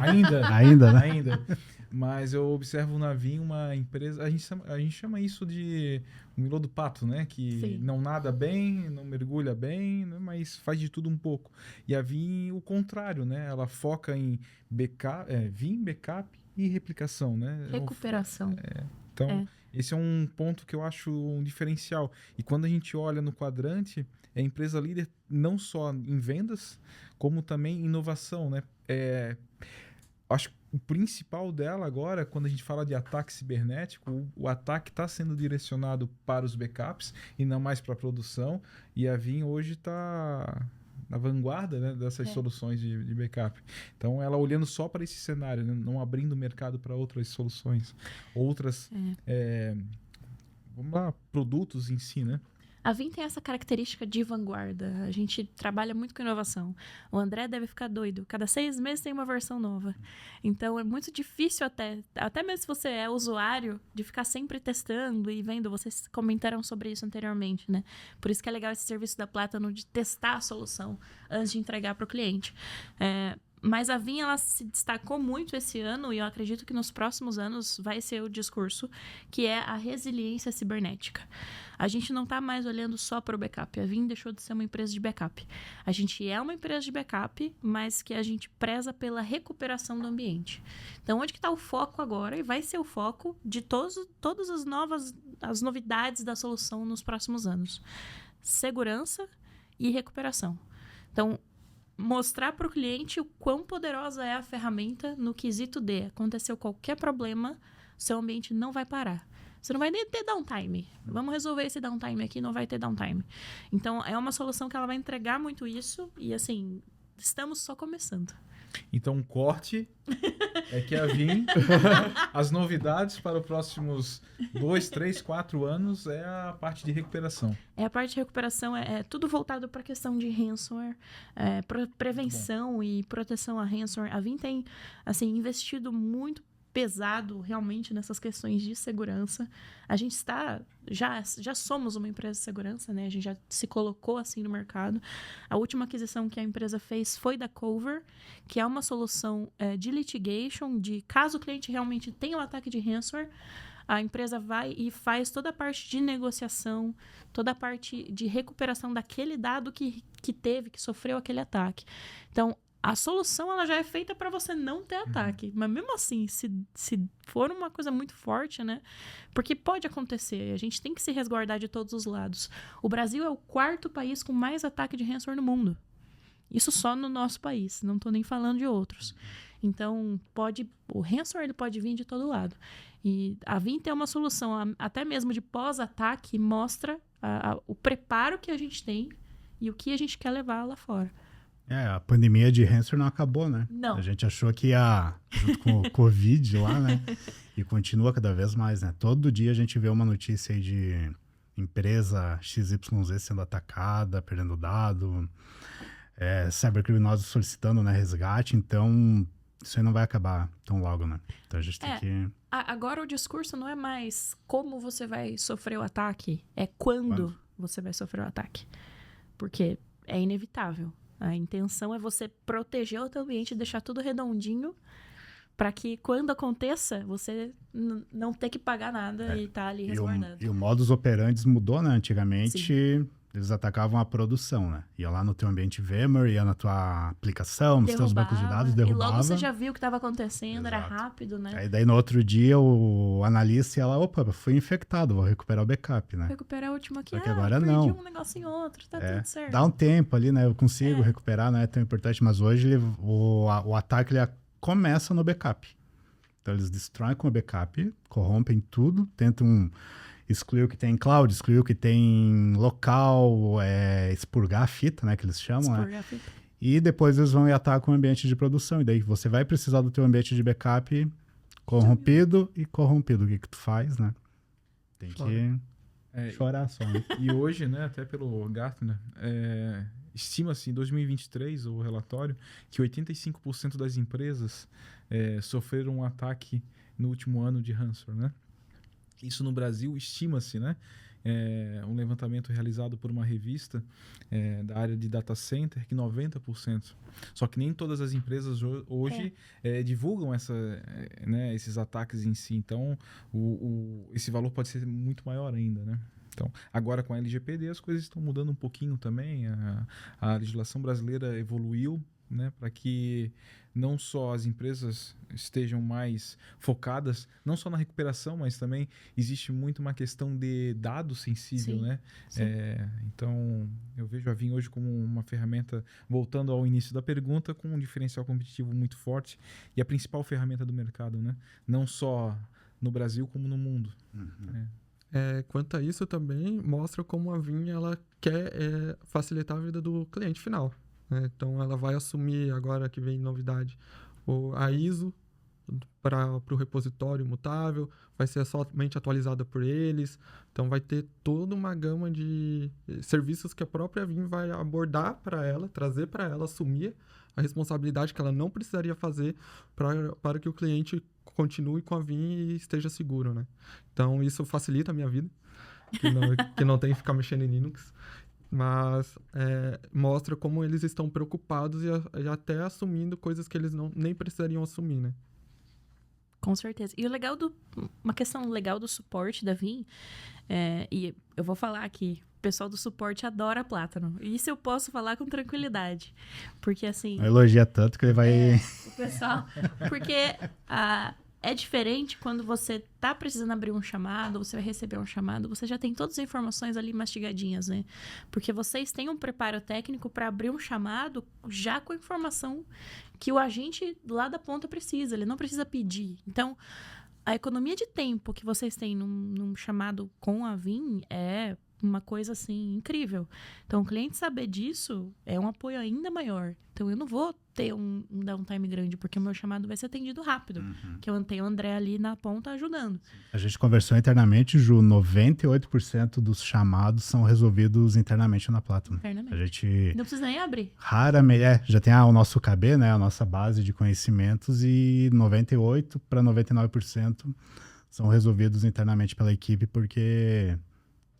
Ainda, né? Ainda. Mas eu observo na Vim uma empresa, a gente chama isso de o milô do pato, né? Que Sim. não nada bem, não mergulha bem, né? Mas faz de tudo um pouco. E a Vim, o contrário, né? Ela foca em Vim, backup e replicação, né? Recuperação. Então, esse é um ponto que eu acho um diferencial. E quando a gente olha no quadrante, é a empresa líder não só em vendas, como também em inovação, né? Acho que o principal dela agora, quando a gente fala de ataque cibernético, o ataque está sendo direcionado para os backups e não mais para a produção. E a Vim hoje está na vanguarda, né, dessas soluções de backup. Então, ela olhando só para esse cenário, né, não abrindo o mercado para outras soluções, outras vamos lá, produtos em si, né? A Vim tem essa característica de vanguarda. A gente trabalha muito com inovação. O André deve ficar doido. Cada 6 meses tem uma versão nova. Então, é muito difícil até mesmo se você é usuário, de ficar sempre testando e vendo. Vocês comentaram sobre isso anteriormente, né? Por isso que é legal esse serviço da Plátano de testar a solução antes de entregar para o cliente. Mas a Vim, ela se destacou muito esse ano, e eu acredito que nos próximos anos vai ser o discurso, que é a resiliência cibernética. A gente não está mais olhando só para o backup. A Vim deixou de ser uma empresa de backup. A gente é uma empresa de backup, mas que a gente preza pela recuperação do ambiente. Então, onde que está o foco agora? E vai ser o foco de todas as novidades da solução nos próximos anos. Segurança e recuperação. Então, mostrar para o cliente o quão poderosa é a ferramenta no quesito de aconteceu qualquer problema, seu ambiente não vai parar. Você não vai nem ter downtime. Vamos resolver esse downtime aqui, não vai ter downtime. Então, é uma solução que ela vai entregar muito isso e, assim, estamos só começando. Então, um corte é que a Vim, as novidades para os próximos 2, 3, 4 anos é a parte de recuperação. A parte de recuperação é tudo voltado para a questão de ransomware, prevenção e proteção a ransomware. A Vim tem, assim, investido muito pesado realmente nessas questões de segurança. A gente já somos uma empresa de segurança, né? A gente já se colocou assim no mercado. A última aquisição que a empresa fez foi da Cover, que é uma solução de litigation, de caso o cliente realmente tenha um ataque de ransomware, a empresa vai e faz toda a parte de negociação, toda a parte de recuperação daquele dado que sofreu aquele ataque. Então, a solução ela já é feita para você não ter ataque. Mas mesmo assim, se for uma coisa muito forte, né? Porque pode acontecer. A gente tem que se resguardar de todos os lados. O Brasil é o 4º país com mais ataque de ransomware no mundo. Isso só no nosso país. Não estou nem falando de outros. Então, o ransomware ele pode vir de todo lado. E a Vim tem uma solução, até mesmo de pós-ataque, mostra o preparo que a gente tem e o que a gente quer levar lá fora. A pandemia de Hanser não acabou, né? Não. A gente achou que ia, junto com o Covid lá, né? E continua cada vez mais, né? Todo dia a gente vê uma notícia aí de empresa XYZ sendo atacada, perdendo dado, cybercriminosos solicitando, né, resgate. Então, isso aí não vai acabar tão logo, né? Então a gente tem que... Agora o discurso não é mais como você vai sofrer o ataque, é quando você vai sofrer o ataque. Porque é inevitável. A intenção é você proteger o teu ambiente e deixar tudo redondinho para que quando aconteça, você não ter que pagar nada e tá ali resguardado. E o modus operandi mudou, né? Antigamente, eles atacavam a produção, né? Ia lá no teu ambiente VMware, ia na tua aplicação, nos teus bancos de dados, derrubava. E logo você já viu o que estava acontecendo, Exato. era rápido, né? Aí daí no outro dia o analista ia lá, opa, fui infectado, vou recuperar o backup, né? Recuperar o último aqui, Só que agora perdi não. um negócio em outro, tá tudo certo. Dá um tempo ali, né? Eu consigo recuperar, não é tão importante, mas hoje o ataque ele começa no backup. Então eles destroem com o backup, corrompem tudo, tentam excluir o que tem em cloud, excluir o que tem local, expurgar a fita, né, que eles chamam, né? E depois eles vão e atacam o ambiente de produção. E daí você vai precisar do teu ambiente de backup corrompido e corrompido. O que tu faz, né? Tem que chorar só, né? E hoje, né, até pelo Gartner, estima-se em 2023, o relatório, que 85% das empresas sofreram um ataque no último ano de ransomware, né? Isso no Brasil, estima-se, né? Um levantamento realizado por uma revista da área de data center, que 90%. Só que nem todas as empresas hoje divulgam esses ataques em si. Então, esse valor pode ser muito maior ainda, né? Então, agora com a LGPD as coisas estão mudando um pouquinho também. A legislação brasileira evoluiu, né, para que não só as empresas estejam mais focadas, não só na recuperação, mas também existe muito uma questão de dado sensível, Sim, né? sim. Então, eu vejo a Vim hoje como uma ferramenta, voltando ao início da pergunta, com um diferencial competitivo muito forte e a principal ferramenta do mercado, né? Não só no Brasil, como no mundo. Uhum. Quanto a isso também, mostra como a Vim ela quer facilitar a vida do cliente final. Então, ela vai assumir, agora que vem novidade, a ISO para o repositório imutável, vai ser somente atualizada por eles. Então, vai ter toda uma gama de serviços que a própria Vim vai abordar para ela, trazer para ela, assumir a responsabilidade que ela não precisaria fazer para que o cliente continue com a Vim e esteja seguro, né? Então, isso facilita a minha vida, que não tem que ficar mexendo em Linux. Mas mostra como eles estão preocupados e até assumindo coisas que eles nem precisariam assumir, né? Com certeza. E uma questão legal do suporte da Vim, e eu vou falar aqui, o pessoal do suporte adora Plátano. Isso eu posso falar com tranquilidade. Porque assim... Elogia tanto que ele vai... o pessoal... Porque é diferente quando você tá precisando abrir um chamado, você vai receber um chamado, você já tem todas as informações ali mastigadinhas, né? Porque vocês têm um preparo técnico para abrir um chamado já com a informação que o agente lá da ponta precisa, ele não precisa pedir. Então, a economia de tempo que vocês têm num chamado com a Vim é uma coisa, assim, incrível. Então, o cliente saber disso é um apoio ainda maior. Então, eu não vou ter um downtime grande, porque o meu chamado vai ser atendido rápido. Que eu tenho o André ali na ponta ajudando. A gente conversou internamente, Ju, 98% dos chamados são resolvidos internamente na Plátano. Internamente. A gente... Não precisa nem abrir. Raramente, já tem o nosso KB, né, a nossa base de conhecimentos, e 98% para 99% são resolvidos internamente pela equipe, porque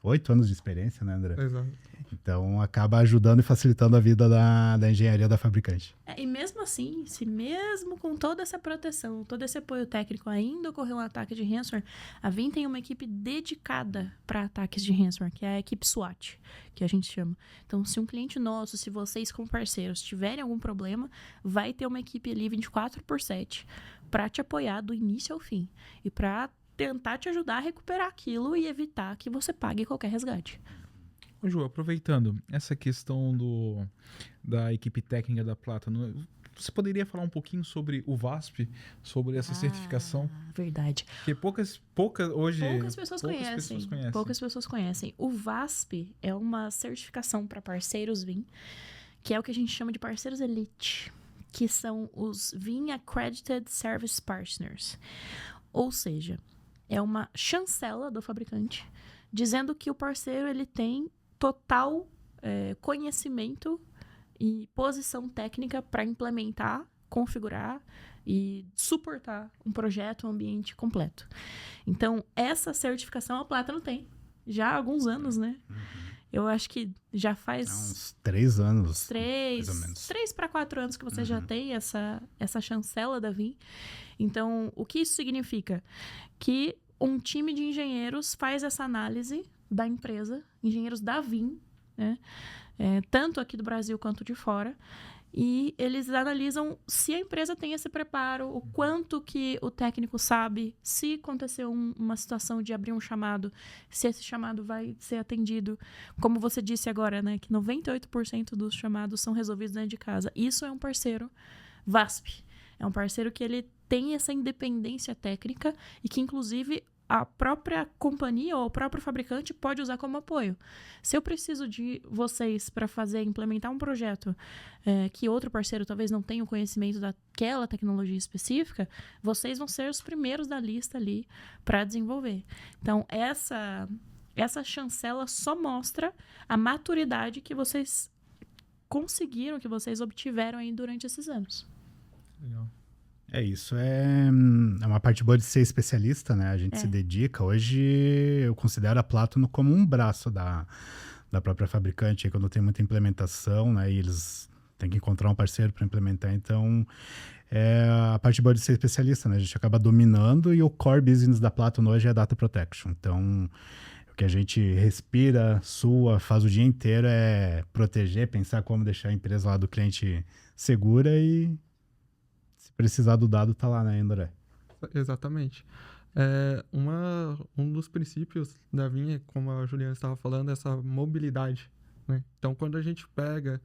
8 anos de experiência, né, André? Exato. Então, acaba ajudando e facilitando a vida da engenharia da fabricante. E mesmo assim, se mesmo com toda essa proteção, todo esse apoio técnico, ainda ocorreu um ataque de ransomware, a Vim tem uma equipe dedicada para ataques de ransomware, que é a equipe SWAT, que a gente chama. Então, se um cliente nosso, se vocês como parceiros tiverem algum problema, vai ter uma equipe ali 24/7 para te apoiar do início ao fim e para tentar te ajudar a recuperar aquilo e evitar que você pague qualquer resgate. Ô, Ju, aproveitando essa questão da equipe técnica da Plátano, você poderia falar um pouquinho sobre o VASP, sobre essa certificação? Verdade. Porque poucas pessoas conhecem. O VASP é uma certificação para parceiros Vim, que é o que a gente chama de parceiros Elite, que são os Veeam Accredited Service Partners. Ou seja, é uma chancela do fabricante, dizendo que o parceiro ele tem total conhecimento e posição técnica para implementar, configurar e suportar um projeto, um ambiente completo. Então, essa certificação a Plátano tem já há alguns anos, né? Eu acho que já faz... Uns 3 anos, Três mais ou menos. 3 para 4 anos que você já tem essa chancela da Veeam. Então, o que isso significa? Que um time de engenheiros faz essa análise da empresa, engenheiros da Veeam, né? Tanto aqui do Brasil quanto de fora, e eles analisam se a empresa tem esse preparo, o quanto que o técnico sabe, se aconteceu uma situação de abrir um chamado, se esse chamado vai ser atendido. Como você disse agora, né, que 98% dos chamados são resolvidos dentro de casa. Isso é um parceiro VASP. É um parceiro que ele tem essa independência técnica e que, inclusive, a própria companhia ou o próprio fabricante pode usar como apoio. Se eu preciso de vocês para implementar um projeto que outro parceiro talvez não tenha o conhecimento daquela tecnologia específica, vocês vão ser os primeiros da lista ali para desenvolver. Então, essa chancela só mostra a maturidade que vocês conseguiram, que vocês obtiveram aí durante esses anos. Legal. Isso é uma parte boa de ser especialista, né? A gente se dedica. Hoje eu considero a Plátano como um braço da própria fabricante. Aí, quando tem muita implementação, né? E eles têm que encontrar um parceiro para implementar. Então, a parte boa de ser especialista, né? A gente acaba dominando e o core business da Plátano hoje é Data Protection. Então, o que a gente respira, sua, faz o dia inteiro é proteger, pensar como deixar a empresa lá do cliente segura e... precisar do dado, tá lá, né, André? Exatamente. Um dos princípios da Veeam, como a Juliana estava falando, é essa mobilidade, né? Então, quando a gente pega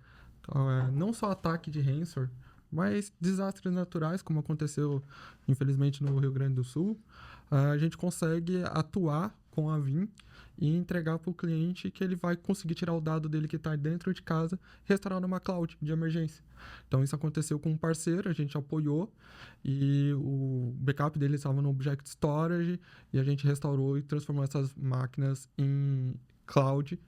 não só ataque de ransomware, mas desastres naturais, como aconteceu, infelizmente, no Rio Grande do Sul, a gente consegue atuar com a Veeam e entregar para o cliente que ele vai conseguir tirar o dado dele que está dentro de casa, restaurar numa cloud de emergência. Então, isso aconteceu com um parceiro, a gente apoiou e o backup dele estava no Object Storage e a gente restaurou e transformou essas máquinas em cloud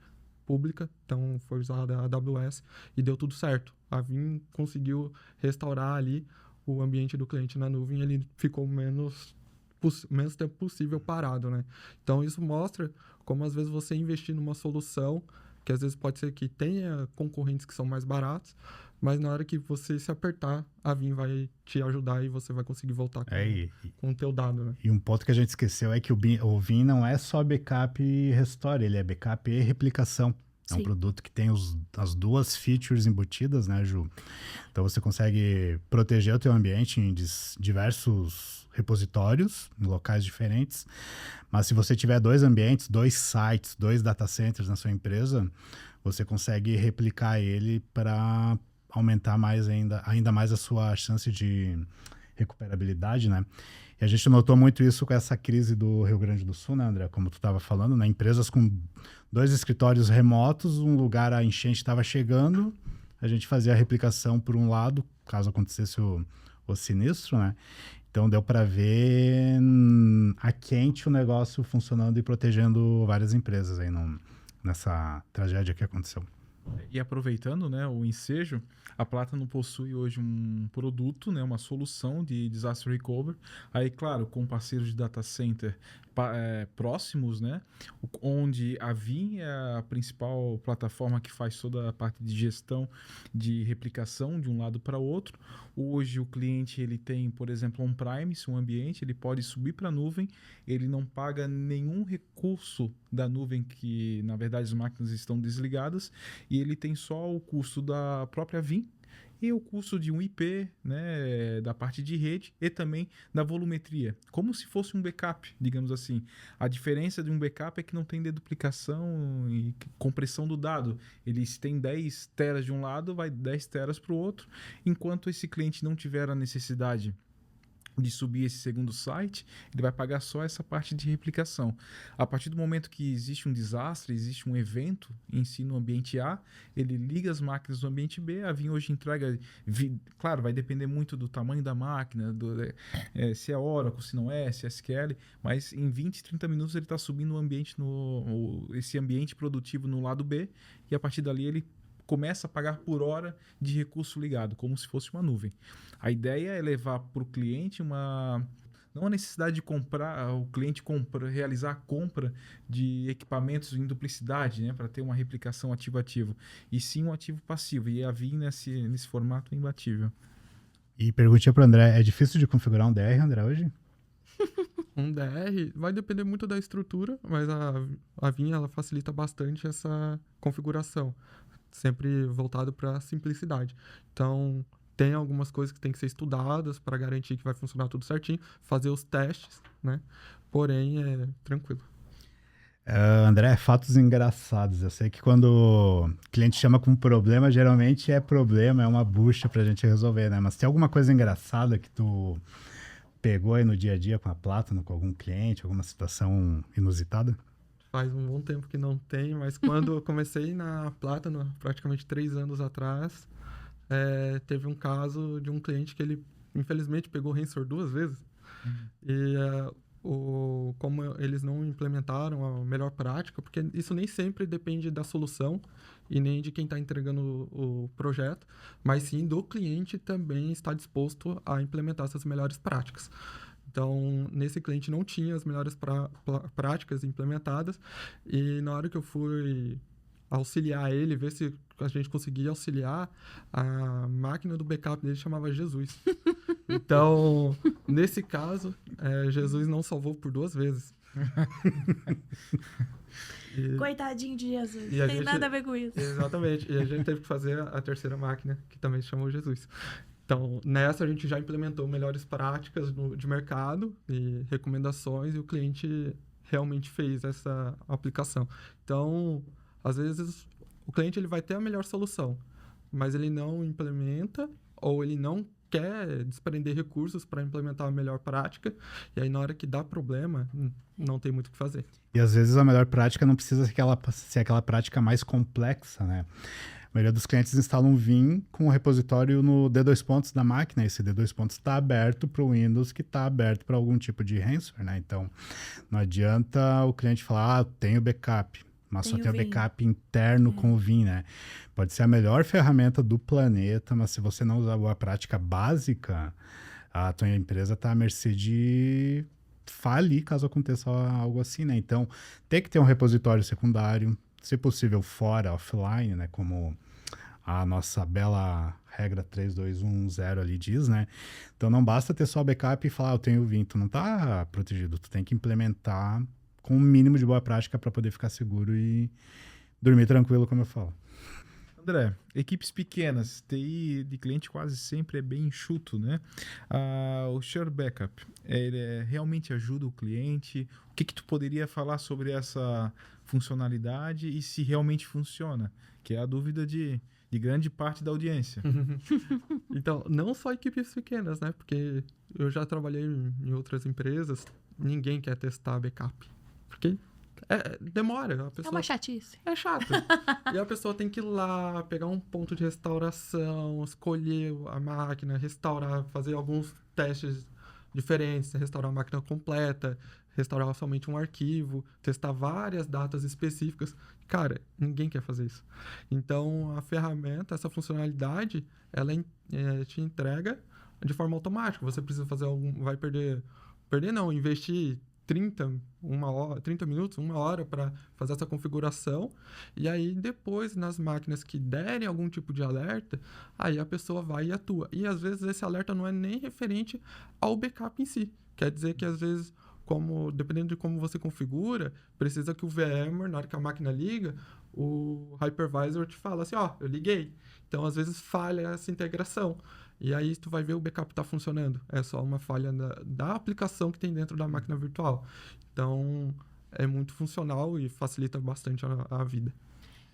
pública. Então, foi usada a AWS e deu tudo certo. A Veeam conseguiu restaurar ali o ambiente do cliente na nuvem e ele ficou menos tempo possível parado, né? Então, isso mostra como, às vezes, você investir numa solução que, às vezes, pode ser que tenha concorrentes que são mais baratos, mas na hora que você se apertar, a Veeam vai te ajudar e você vai conseguir voltar com o teu dado, né? E um ponto que a gente esqueceu é que o Veeam não é só backup e restore, ele é backup e replicação. É um produto que tem as duas features embutidas, né, Ju? Então, você consegue proteger o teu ambiente em diversos repositórios, em locais diferentes. Mas se você tiver 2 ambientes, 2 sites, 2 data centers na sua empresa, você consegue replicar ele para aumentar ainda mais a sua chance de recuperabilidade, né? E a gente notou muito isso com essa crise do Rio Grande do Sul, né, André? Como tu estava falando, né? Empresas com 2 escritórios remotos, um lugar a enchente estava chegando, a gente fazia a replicação por um lado, caso acontecesse o sinistro, né? Então, deu para ver a quente o negócio funcionando e protegendo várias empresas aí nessa tragédia que aconteceu. E aproveitando, né, o ensejo, a Plátano possui hoje um produto, né, uma solução de disaster recovery. Aí, claro, com parceiros de data center próximos, né, onde a Veeam é a principal plataforma que faz toda a parte de gestão de replicação de um lado para o outro. Hoje o cliente ele tem, por exemplo, on-premise, um ambiente, ele pode subir para a nuvem, ele não paga nenhum recurso da nuvem que, na verdade, as máquinas estão desligadas, e ele tem só o custo da própria Veeam e o custo de um IP, né, da parte de rede e também da volumetria, como se fosse um backup, digamos assim. A diferença de um backup é que não tem deduplicação e compressão do dado. Ele tem 10 teras de um lado, vai 10 teras para o outro, enquanto esse cliente não tiver a necessidade de subir esse segundo site, ele vai pagar só essa parte de replicação. A partir do momento que existe um desastre, existe um evento em si no ambiente A, ele liga as máquinas do ambiente B, a Vim hoje entrega, claro, vai depender muito do tamanho da máquina, se é Oracle, se não é, se é SQL, mas em 20, 30 minutos ele está subindo o ambiente, esse ambiente produtivo no lado B, e a partir dali ele começa a pagar por hora de recurso ligado, como se fosse uma nuvem. A ideia é levar para o cliente não a necessidade de comprar, o cliente realizar a compra de equipamentos em duplicidade, né, para ter uma replicação ativo-ativo, e sim um ativo-passivo, e a Vim nesse formato é imbatível. E perguntinha para o André, é difícil de configurar um DR, André, hoje? Um DR vai depender muito da estrutura, mas a Vim ela facilita bastante essa configuração, sempre voltado para a simplicidade. Então, tem algumas coisas que tem que ser estudadas para garantir que vai funcionar tudo certinho, fazer os testes, né? Porém, é tranquilo. André, fatos engraçados. Eu sei que quando o cliente chama com problema, geralmente é problema, é uma bucha pra gente resolver, né? Mas tem alguma coisa engraçada que tu pegou aí no dia a dia com a Plátano, com algum cliente, alguma situação inusitada? Faz um bom tempo que não tem, mas quando eu comecei na Plátano, praticamente 3 anos atrás, teve um caso de um cliente que ele, infelizmente, pegou Rensor 2 vezes. E como eles não implementaram a melhor prática, porque isso nem sempre depende da solução e nem de quem está entregando o projeto, mas sim do cliente também estar disposto a implementar essas melhores práticas. Então, nesse cliente não tinha as melhores práticas implementadas, e na hora que eu fui auxiliar ele, ver se a gente conseguia auxiliar, a máquina do backup dele chamava Jesus. Então, nesse caso, Jesus não salvou por 2 vezes. Coitadinho de Jesus, E não tem nada a ver com isso. Exatamente, e a gente teve que fazer a terceira máquina, que também se chamou Jesus. Então, nessa a gente já implementou melhores práticas de mercado e recomendações, e o cliente realmente fez essa aplicação. Então, às vezes, o cliente ele vai ter a melhor solução, mas ele não implementa ou ele não quer desprender recursos para implementar a melhor prática, e aí na hora que dá problema, não tem muito o que fazer. E às vezes a melhor prática não precisa ser aquela prática mais complexa, né? A maioria dos clientes instalam um Vim com o repositório no D2 da máquina. Esse D2 está aberto para o Windows, que está aberto para algum tipo de ransomware, né? Então, não adianta o cliente falar, tenho backup, mas só tem o backup interno com o Vim, né? Pode ser a melhor ferramenta do planeta, mas se você não usar a prática básica, a tua empresa está à mercê de falir caso aconteça algo assim, né? Então, tem que ter um repositório secundário, se possível fora, offline, né? Como a nossa bela regra 3210 ali diz, né? Então, não basta ter só backup e falar, eu tenho Vim, tu não tá protegido, tu tem que implementar com o mínimo de boa prática para poder ficar seguro e dormir tranquilo, como eu falo. André, equipes pequenas, TI de cliente quase sempre é bem enxuto, né? O Sure Backup, ele realmente ajuda o cliente? O que tu poderia falar sobre essa funcionalidade e se realmente funciona? Que é a dúvida de grande parte da audiência. Então, não só equipes pequenas, né? Porque eu já trabalhei em outras empresas, ninguém quer testar backup. Porque demora. É uma chatice. É chato. E a pessoa tem que ir lá, pegar um ponto de restauração, escolher a máquina, restaurar, fazer alguns testes diferentes, restaurar a máquina completa, restaurar somente um arquivo, testar várias datas específicas. Cara, ninguém quer fazer isso. Então, a ferramenta, essa funcionalidade, ela te entrega de forma automática. Você precisa fazer vai investir 30 minutos, 1 hora para fazer essa configuração, e aí depois nas máquinas que derem algum tipo de alerta, aí a pessoa vai e atua. E às vezes esse alerta não é nem referente ao backup em si. Quer dizer que às vezes, dependendo de como você configura, precisa que o VMware, na hora que a máquina liga, o hypervisor te fala assim, eu liguei. Então às vezes falha essa integração. E aí tu vai ver o backup tá funcionando. É só uma falha da aplicação que tem dentro da máquina virtual. Então, é muito funcional e facilita bastante a vida.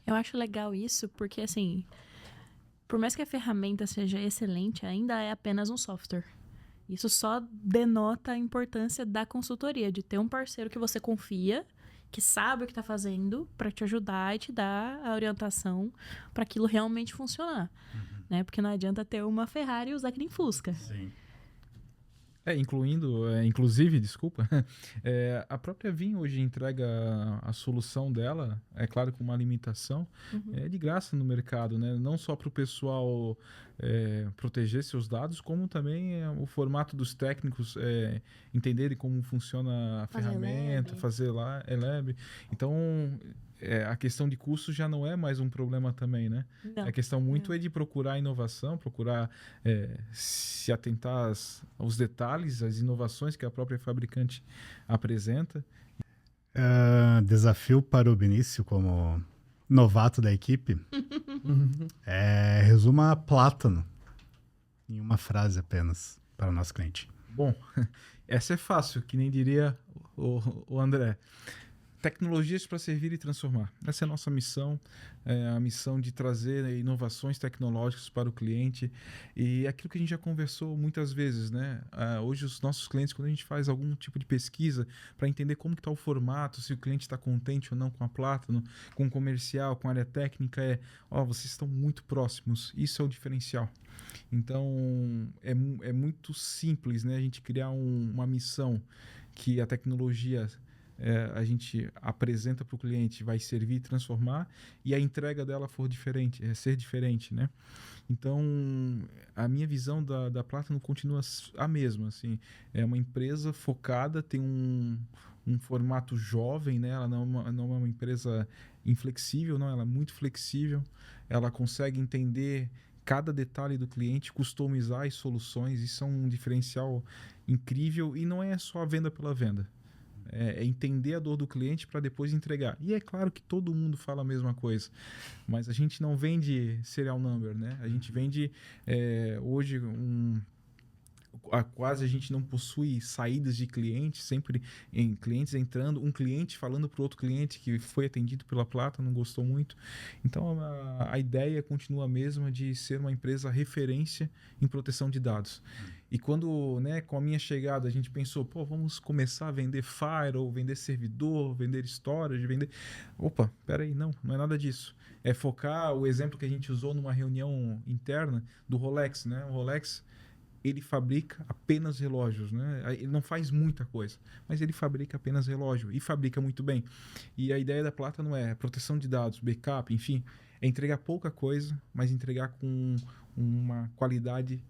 Eu acho legal isso porque, assim, por mais que a ferramenta seja excelente, ainda é apenas um software. Isso só denota a importância da consultoria, de ter um parceiro que você confia, que sabe o que está fazendo, para te ajudar e te dar a orientação para aquilo realmente funcionar. Né? Porque não adianta ter uma Ferrari e usar que nem Fusca. Sim. Inclusive, desculpa, a própria Vim hoje entrega a solução dela, é claro com uma limitação, é de graça no mercado, né? Não só para o pessoal proteger seus dados, como também o formato dos técnicos entenderem como funciona a ferramenta, lab. fazer lá, lab. Então, a questão de custo já não é mais um problema também, né? Não. A questão muito é de procurar inovação, procurar se atentar aos detalhes, às inovações que a própria fabricante apresenta. Desafio para o Benício como novato da equipe. Resuma Plátano em uma frase apenas para o nosso cliente. Bom, essa é fácil, que nem diria o André. Tecnologias para servir e transformar. Essa é a nossa missão, a missão de trazer inovações tecnológicas para o cliente. E aquilo que a gente já conversou muitas vezes, né? Hoje os nossos clientes, quando a gente faz algum tipo de pesquisa para entender como está o formato, se o cliente está contente ou não com a Plátano, com o comercial, com a área técnica, vocês estão muito próximos. Isso é o diferencial. Então, é muito simples, né? A gente criar uma missão que a tecnologia a gente apresenta para o cliente, vai servir e transformar, e a entrega dela for diferente, ser diferente, né? Então, a minha visão da Plátano continua a mesma, assim, é uma empresa focada, tem um formato jovem, né? Ela não é uma empresa inflexível, não, ela é muito flexível, ela consegue entender cada detalhe do cliente, customizar as soluções, isso é um diferencial incrível, e não é só a venda pela venda. É entender a dor do cliente para depois entregar. E é claro que todo mundo fala a mesma coisa, mas a gente não vende serial number, né? A gente vende hoje quase a gente não possui saídas de clientes, sempre em clientes entrando, um cliente falando para o outro cliente que foi atendido pela Plátano, não gostou muito. Então a ideia continua a mesma de ser uma empresa referência em proteção de dados. E quando, né, com a minha chegada, a gente pensou, vamos começar a vender firewall, vender servidor, vender storage, vender... Opa, peraí, não é nada disso. É focar o exemplo que a gente usou numa reunião interna do Rolex, né? O Rolex, ele fabrica apenas relógios, né? Ele não faz muita coisa, mas ele fabrica apenas relógio e fabrica muito bem. E a ideia da Plátano é proteção de dados, backup, enfim, é entregar pouca coisa, mas entregar com uma qualidade,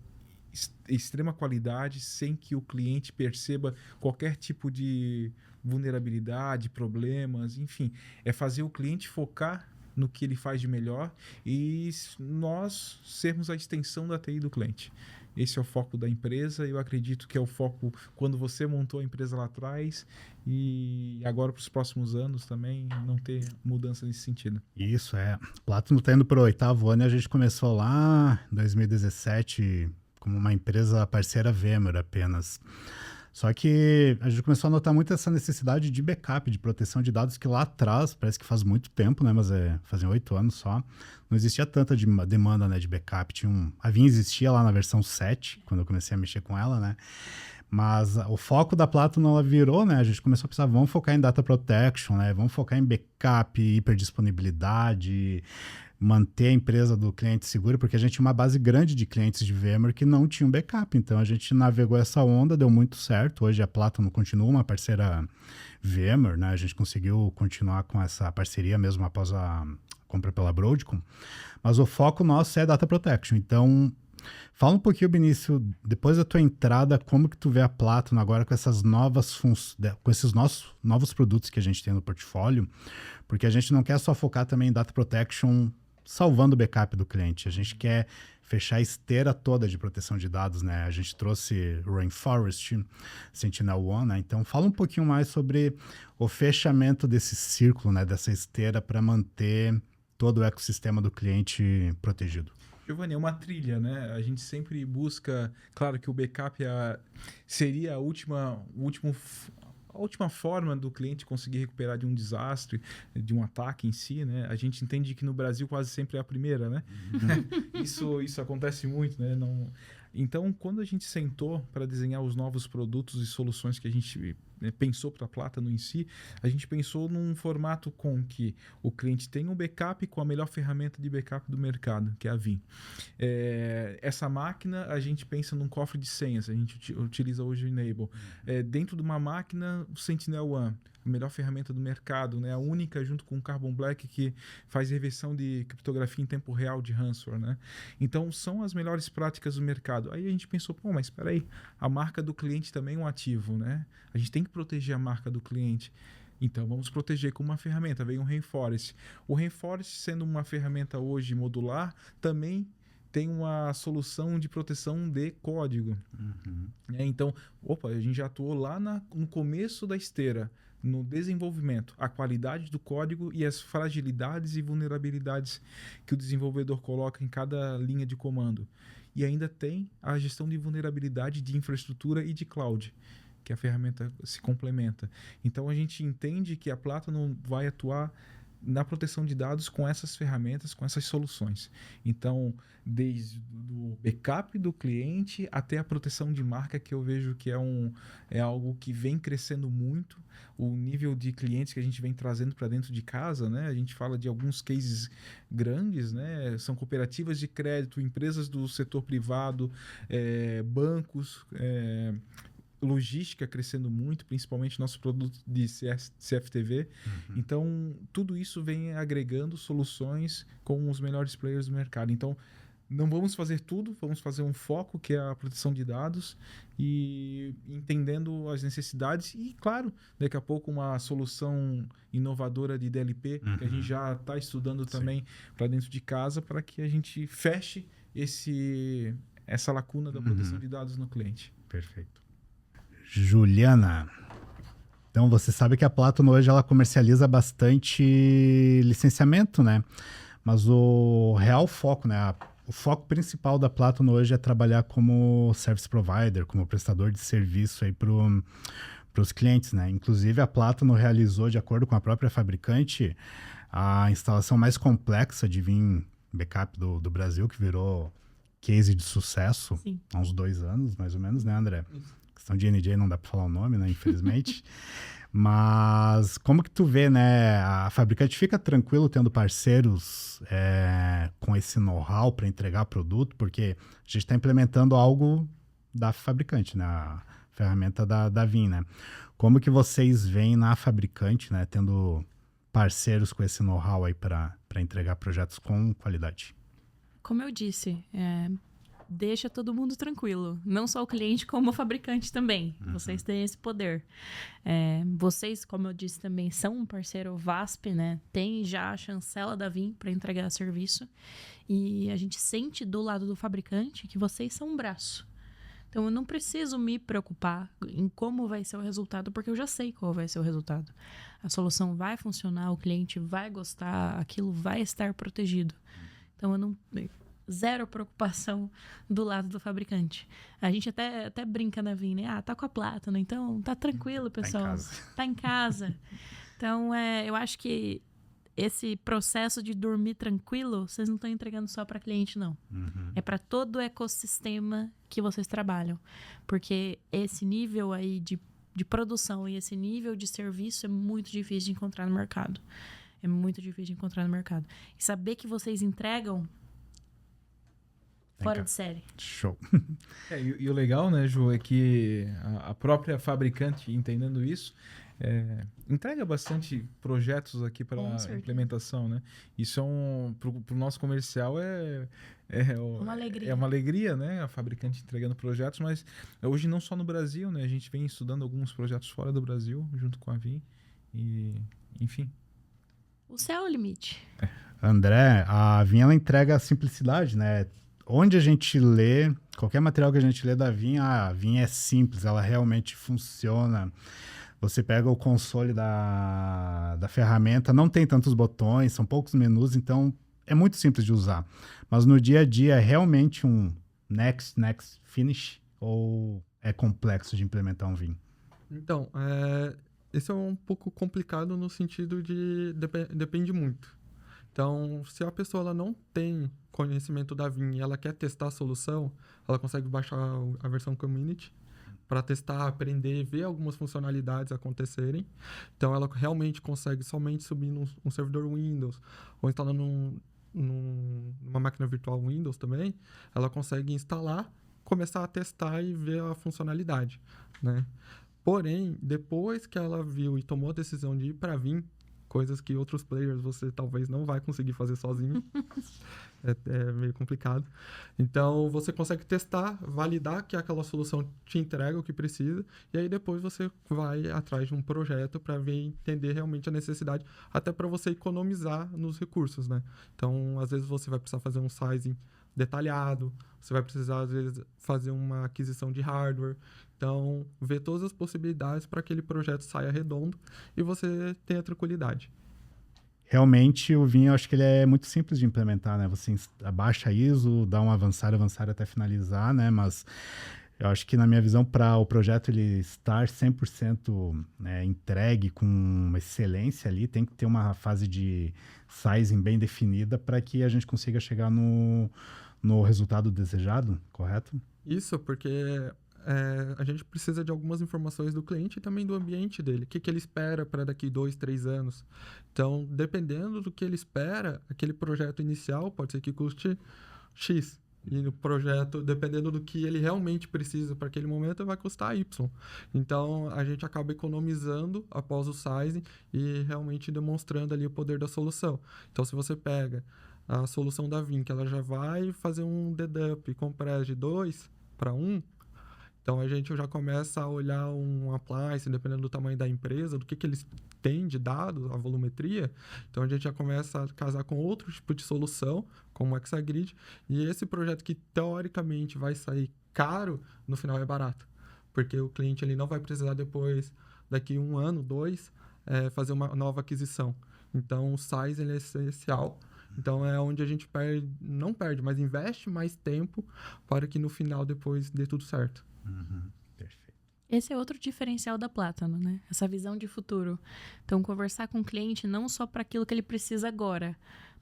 extrema qualidade, sem que o cliente perceba qualquer tipo de vulnerabilidade, problemas, enfim, é fazer o cliente focar no que ele faz de melhor e nós sermos a extensão da TI do cliente. Esse é o foco da empresa, eu acredito que é o foco quando você montou a empresa lá atrás e agora para os próximos anos também não ter mudança nesse sentido. Isso, Plátano está indo para o 8º ano e a gente começou lá em 2017 como uma empresa parceira VMware apenas. Só que a gente começou a notar muito essa necessidade de backup, de proteção de dados, que lá atrás, parece que faz muito tempo, né? Mas fazem 8 anos só, não existia tanta demanda, né, de backup. A Vim existia lá na versão 7, quando eu comecei a mexer com ela, né? Mas o foco da Plátano, ela virou, né? A gente começou a pensar, vamos focar em data protection, né? Vamos focar em backup, hiperdisponibilidade, manter a empresa do cliente segura, porque a gente tinha uma base grande de clientes de VMware que não tinham backup. Então, a gente navegou essa onda, deu muito certo. Hoje, a Plátano continua uma parceira VMware, né? A gente conseguiu continuar com essa parceria mesmo após a compra pela Broadcom. Mas o foco nosso é Data Protection. Então, fala um pouquinho, Benício, depois da tua entrada, como que tu vê a Plátano agora com essas novas com esses novos produtos que a gente tem no portfólio, porque a gente não quer só focar também em Data Protection salvando o backup do cliente. A gente quer fechar a esteira toda de proteção de dados, né? A gente trouxe Rainforest, SentinelOne, né? Então, fala um pouquinho mais sobre o fechamento desse círculo, né? Dessa esteira para manter todo o ecossistema do cliente protegido. Giovanni, é uma trilha, né? A gente sempre busca... Claro que o backup seria a última forma do cliente conseguir recuperar de um desastre, de um ataque em si, né? A gente entende que no Brasil quase sempre é a primeira, né? Isso acontece muito, né? Então, quando a gente sentou para desenhar os novos produtos e soluções que a gente pensou para a Plátano em si, a gente pensou num formato com que o cliente tenha um backup com a melhor ferramenta de backup do mercado, que é a Vim. Essa máquina, a gente pensa num cofre de senhas, a gente utiliza hoje o Enable. Dentro de uma máquina, o Sentinel One, a melhor ferramenta do mercado, né? A única, junto com o Carbon Black, que faz reversão de criptografia em tempo real de ransomware, né? Então, são as melhores práticas do mercado. Aí a gente pensou, pô, mas espera aí, a marca do cliente também é um ativo, né? A gente tem que proteger a marca do cliente. Então, vamos proteger com uma ferramenta. Veio um Rainforest. O Rainforest, sendo uma ferramenta hoje modular, também tem uma solução de proteção de código. Então, a gente já atuou lá no começo da esteira, no desenvolvimento, a qualidade do código e as fragilidades e vulnerabilidades que o desenvolvedor coloca em cada linha de comando. E ainda tem a gestão de vulnerabilidade de infraestrutura e de cloud, que a ferramenta se complementa. Então, a gente entende que a Plátano vai atuar na proteção de dados com essas ferramentas, com essas soluções. Então, desde o backup do cliente até a proteção de marca, que eu vejo que é algo que vem crescendo muito. O nível de clientes que a gente vem trazendo para dentro de casa, né? A gente fala de alguns cases grandes, né? São cooperativas de crédito, empresas do setor privado, bancos, logística crescendo muito, principalmente nosso produto de CFTV. Então, tudo isso vem agregando soluções com os melhores players do mercado. Então, não vamos fazer tudo, vamos fazer um foco, que é a proteção de dados, e entendendo as necessidades. E, claro, daqui a pouco uma solução inovadora de DLP, que a gente já está estudando também para dentro de casa, para que a gente feche essa lacuna da proteção de dados no cliente. Perfeito. Juliana, então você sabe que a Plátano hoje ela comercializa bastante licenciamento, né? Mas o real foco, né? O foco principal da Plátano hoje é trabalhar como service provider, como prestador de serviço aí para os clientes, né? Inclusive a Plátano realizou, de acordo com a própria fabricante, a instalação mais complexa de Vim Backup do Brasil, que virou case de sucesso. Sim. Há uns 2 anos, mais ou menos, né, André? Questão de NJ não dá para falar o nome, né, infelizmente. Mas como que tu vê, né, a fabricante fica tranquilo tendo parceiros com esse know-how para entregar produto, porque a gente está implementando algo da fabricante, né, a ferramenta da Vim, né? Como que vocês veem na fabricante, né, tendo parceiros com esse know-how aí para entregar projetos com qualidade? Como eu disse, deixa todo mundo tranquilo. Não só o cliente, como o fabricante também. Vocês têm esse poder. Vocês, como eu disse também, são um parceiro VASP, né? Tem já a chancela da Vim para entregar serviço. E a gente sente do lado do fabricante que vocês são um braço. Então, eu não preciso me preocupar em como vai ser o resultado, porque eu já sei qual vai ser o resultado. A solução vai funcionar, o cliente vai gostar, aquilo vai estar protegido. Então, eu não... Zero preocupação do lado do fabricante. A gente até brinca na Vim, né? Tá com a Plátano, então tá tranquilo, pessoal. Tá em casa. Então, eu acho que esse processo de dormir tranquilo, vocês não estão entregando só para cliente, não. É para todo o ecossistema que vocês trabalham. Porque esse nível aí de produção e esse nível de serviço é muito difícil de encontrar no mercado. É muito difícil de encontrar no mercado. E saber que vocês entregam fora de série. Show. E o legal, né, Ju, é que a própria fabricante, entendendo isso, entrega bastante projetos aqui para implementação, né? Isso para o nosso comercial uma alegria. É uma alegria, né? A fabricante entregando projetos, mas hoje não só no Brasil, né? A gente vem estudando alguns projetos fora do Brasil, junto com a Vim, e enfim. O céu é o limite. André, a Vim, ela entrega a simplicidade, né? Onde a gente lê, qualquer material que a gente lê da Vim, a Vim é simples, ela realmente funciona. Você pega o console da ferramenta, não tem tantos botões, são poucos menus, então é muito simples de usar. Mas no dia a dia é realmente um next, finish, ou é complexo de implementar um Vim? Então, esse é um pouco complicado no sentido de depende muito. Então, se a pessoa ela não tem conhecimento da Vim e ela quer testar a solução, ela consegue baixar a versão Community para testar, aprender, ver algumas funcionalidades acontecerem. Então, ela realmente consegue somente subir num servidor Windows ou instalando numa máquina virtual Windows também, ela consegue instalar, começar a testar e ver a funcionalidade, né? Porém, depois que ela viu e tomou a decisão de ir para Vim, coisas que outros players você talvez não vai conseguir fazer sozinho, é meio complicado. Então, você consegue testar, validar que aquela solução te entrega o que precisa, e aí depois você vai atrás de um projeto para ver e entender realmente a necessidade, até para você economizar nos recursos, né? Então, às vezes você vai precisar fazer um sizing detalhado, você vai precisar, às vezes, fazer uma aquisição de hardware. Então, ver todas as possibilidades para que aquele projeto saia redondo e você tenha tranquilidade. Realmente, o Vim, eu acho que ele é muito simples de implementar, né? Você abaixa a ISO, dá um avançar até finalizar, né? Mas eu acho que, na minha visão, para o projeto ele estar 100% entregue com uma excelência ali, tem que ter uma fase de sizing bem definida para que a gente consiga chegar no resultado desejado, correto? Isso, porque a gente precisa de algumas informações do cliente e também do ambiente dele. O que ele espera para daqui 2, 3 anos. Então, dependendo do que ele espera, aquele projeto inicial pode ser que custe X. E no projeto, dependendo do que ele realmente precisa para aquele momento, vai custar Y. Então, a gente acaba economizando após o sizing e realmente demonstrando ali o poder da solução. Então, se você pega a solução da Vim, que ela já vai fazer um dedup compress de 2 para 1, então a gente já começa a olhar um appliance, dependendo do tamanho da empresa, do que eles têm de dados, a volumetria. Então a gente já começa a casar com outro tipo de solução, como o Exagrid, e esse projeto que teoricamente vai sair caro, no final é barato. Porque o cliente ele não vai precisar depois, daqui 1 ano, 2, fazer uma nova aquisição. Então o size ele é essencial. Então é onde a gente não perde, mas investe mais tempo para que no final depois dê tudo certo. Uhum, perfeito. Esse é outro diferencial da Plátano, né? Essa visão de futuro. Então, conversar com o cliente não só para aquilo que ele precisa agora,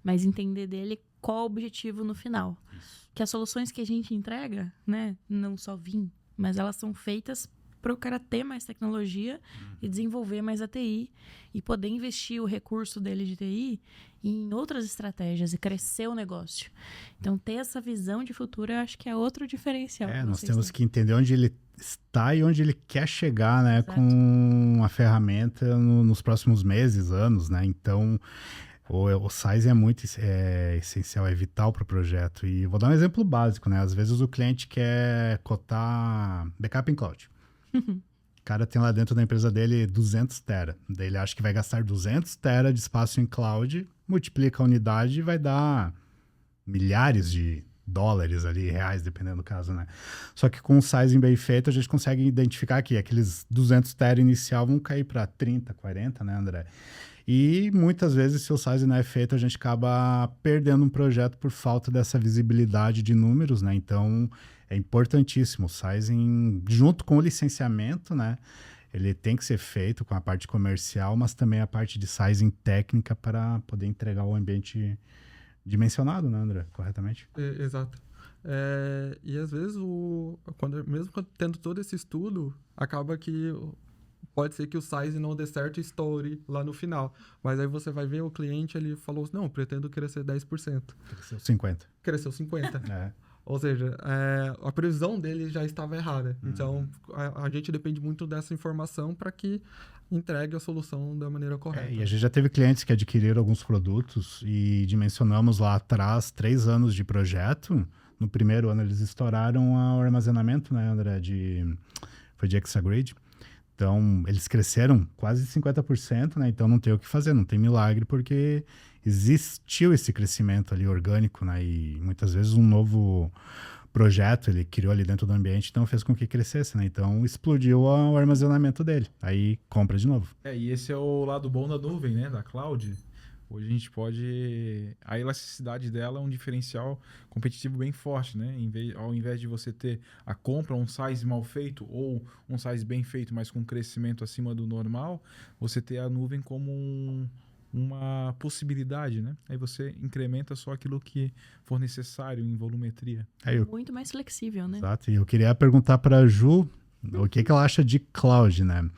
mas entender dele qual o objetivo no final. Isso. Que as soluções que a gente entrega, né, não só Vim, mas elas são feitas para o cara ter mais tecnologia e desenvolver mais a TI e poder investir o recurso dele de TI em outras estratégias e crescer o negócio. Então, ter essa visão de futuro, eu acho que é outro diferencial. Nós temos que entender onde ele está e onde ele quer chegar, né, Exato. com a ferramenta nos próximos meses, anos, né? Então, o size é muito essencial, é vital para o projeto. E vou dar um exemplo básico, né? Às vezes o cliente quer cotar backup em cloud. O cara tem lá dentro da empresa dele 200 tera. Daí ele acha que vai gastar 200 tera de espaço em cloud, multiplica a unidade e vai dar milhares de dólares ali, reais, dependendo do caso, né? Só que com o sizing bem feito, a gente consegue identificar que aqueles 200 tera inicial vão cair para 30, 40, né, André? E muitas vezes, se o sizing não é feito, a gente acaba perdendo um projeto por falta dessa visibilidade de números, né? Então, é importantíssimo o sizing, junto com o licenciamento, né? Ele tem que ser feito com a parte comercial, mas também a parte de sizing técnica para poder entregar o ambiente dimensionado, né, André? Corretamente? Exato. E às vezes, mesmo tendo todo esse estudo, acaba que pode ser que o size não dê certo e estoure lá no final. Mas aí você vai ver o cliente, ele falou, não, pretendo crescer 10%. Cresceu 50%. Cresceu 50%. É. Ou seja, a previsão dele já estava errada. Então, a gente depende muito dessa informação para que entregue a solução da maneira correta. E a gente já teve clientes que adquiriram alguns produtos e dimensionamos lá atrás 3 anos de projeto. No primeiro ano eles estouraram o armazenamento, né, André? Foi de Exagrid. Então, eles cresceram quase 50%, né? Então, não tem o que fazer, não tem milagre, porque existiu esse crescimento ali orgânico, né? E muitas vezes um novo projeto ele criou ali dentro do ambiente, então fez com que crescesse, né? Então, explodiu o armazenamento dele. Aí, compra de novo. E esse é o lado bom da nuvem, né? Da cloud. Hoje a gente pode... A elasticidade dela é um diferencial competitivo bem forte, né? Ao invés de você ter a compra, um size mal feito ou um size bem feito, mas com crescimento acima do normal, você ter a nuvem como uma possibilidade, né? Aí você incrementa só aquilo que for necessário em volumetria. Muito mais flexível, né? Exato. E eu queria perguntar para a Ju o que ela acha de cloud, né?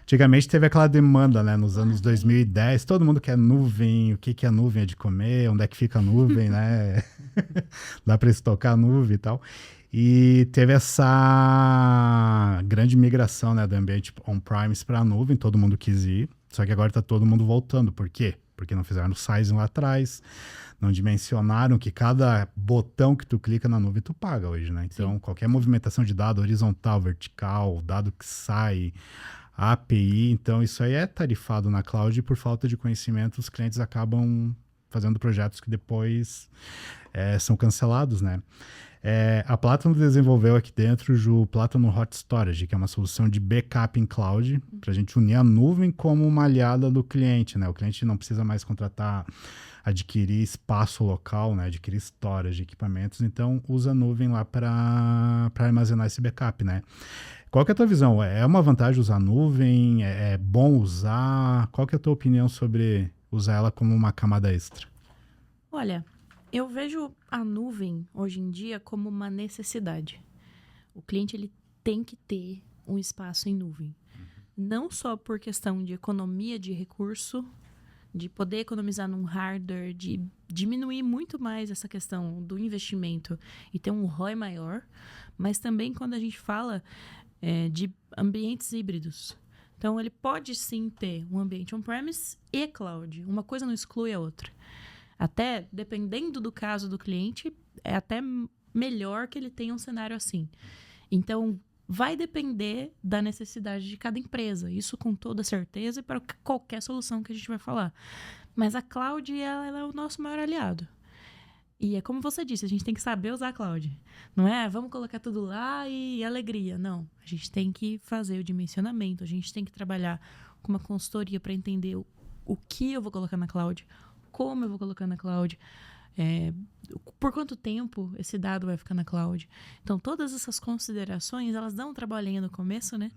Antigamente teve aquela demanda, né? Nos anos 2010, todo mundo quer nuvem, o que é nuvem é de comer, onde é que fica a nuvem, né? Dá para estocar a nuvem e tal. E teve essa grande migração, né, do ambiente on-premise para a nuvem, todo mundo quis ir, só que agora está todo mundo voltando. Por quê? Porque não fizeram o sizing lá atrás, não dimensionaram que cada botão que tu clica na nuvem tu paga hoje, né? Então, Sim. qualquer movimentação de dado horizontal, vertical, dado que sai, API, então isso aí é tarifado na cloud e por falta de conhecimento os clientes acabam fazendo projetos que depois são cancelados, né? A Plátano desenvolveu aqui dentro o Plátano Hot Storage, que é uma solução de backup em cloud, para a gente unir a nuvem como uma aliada do cliente, né? O cliente não precisa mais adquirir espaço local, né? Adquirir storage, equipamentos, então usa a nuvem lá para armazenar esse backup, né? Qual que é a tua visão? É uma vantagem usar a nuvem? É bom usar? Qual que é a tua opinião sobre usar ela como uma camada extra? Olha, eu vejo a nuvem hoje em dia como uma necessidade. O cliente ele tem que ter um espaço em nuvem. Não só por questão de economia de recurso, de poder economizar num hardware, de diminuir muito mais essa questão do investimento e ter um ROI maior, mas também quando a gente fala de ambientes híbridos. Então, ele pode sim ter um ambiente on-premise e cloud. Uma coisa não exclui a outra. Até, dependendo do caso do cliente, é até melhor que ele tenha um cenário assim. Então, vai depender da necessidade de cada empresa. Isso com toda certeza e para qualquer solução que a gente vai falar. Mas a cloud, ela é o nosso maior aliado. E é como você disse, a gente tem que saber usar a cloud. Não é, vamos colocar tudo lá e alegria. Não, a gente tem que fazer o dimensionamento, a gente tem que trabalhar com uma consultoria para entender o que eu vou colocar na cloud, como eu vou colocar na cloud, por quanto tempo esse dado vai ficar na cloud. Então, todas essas considerações, elas dão um trabalhinho no começo, né?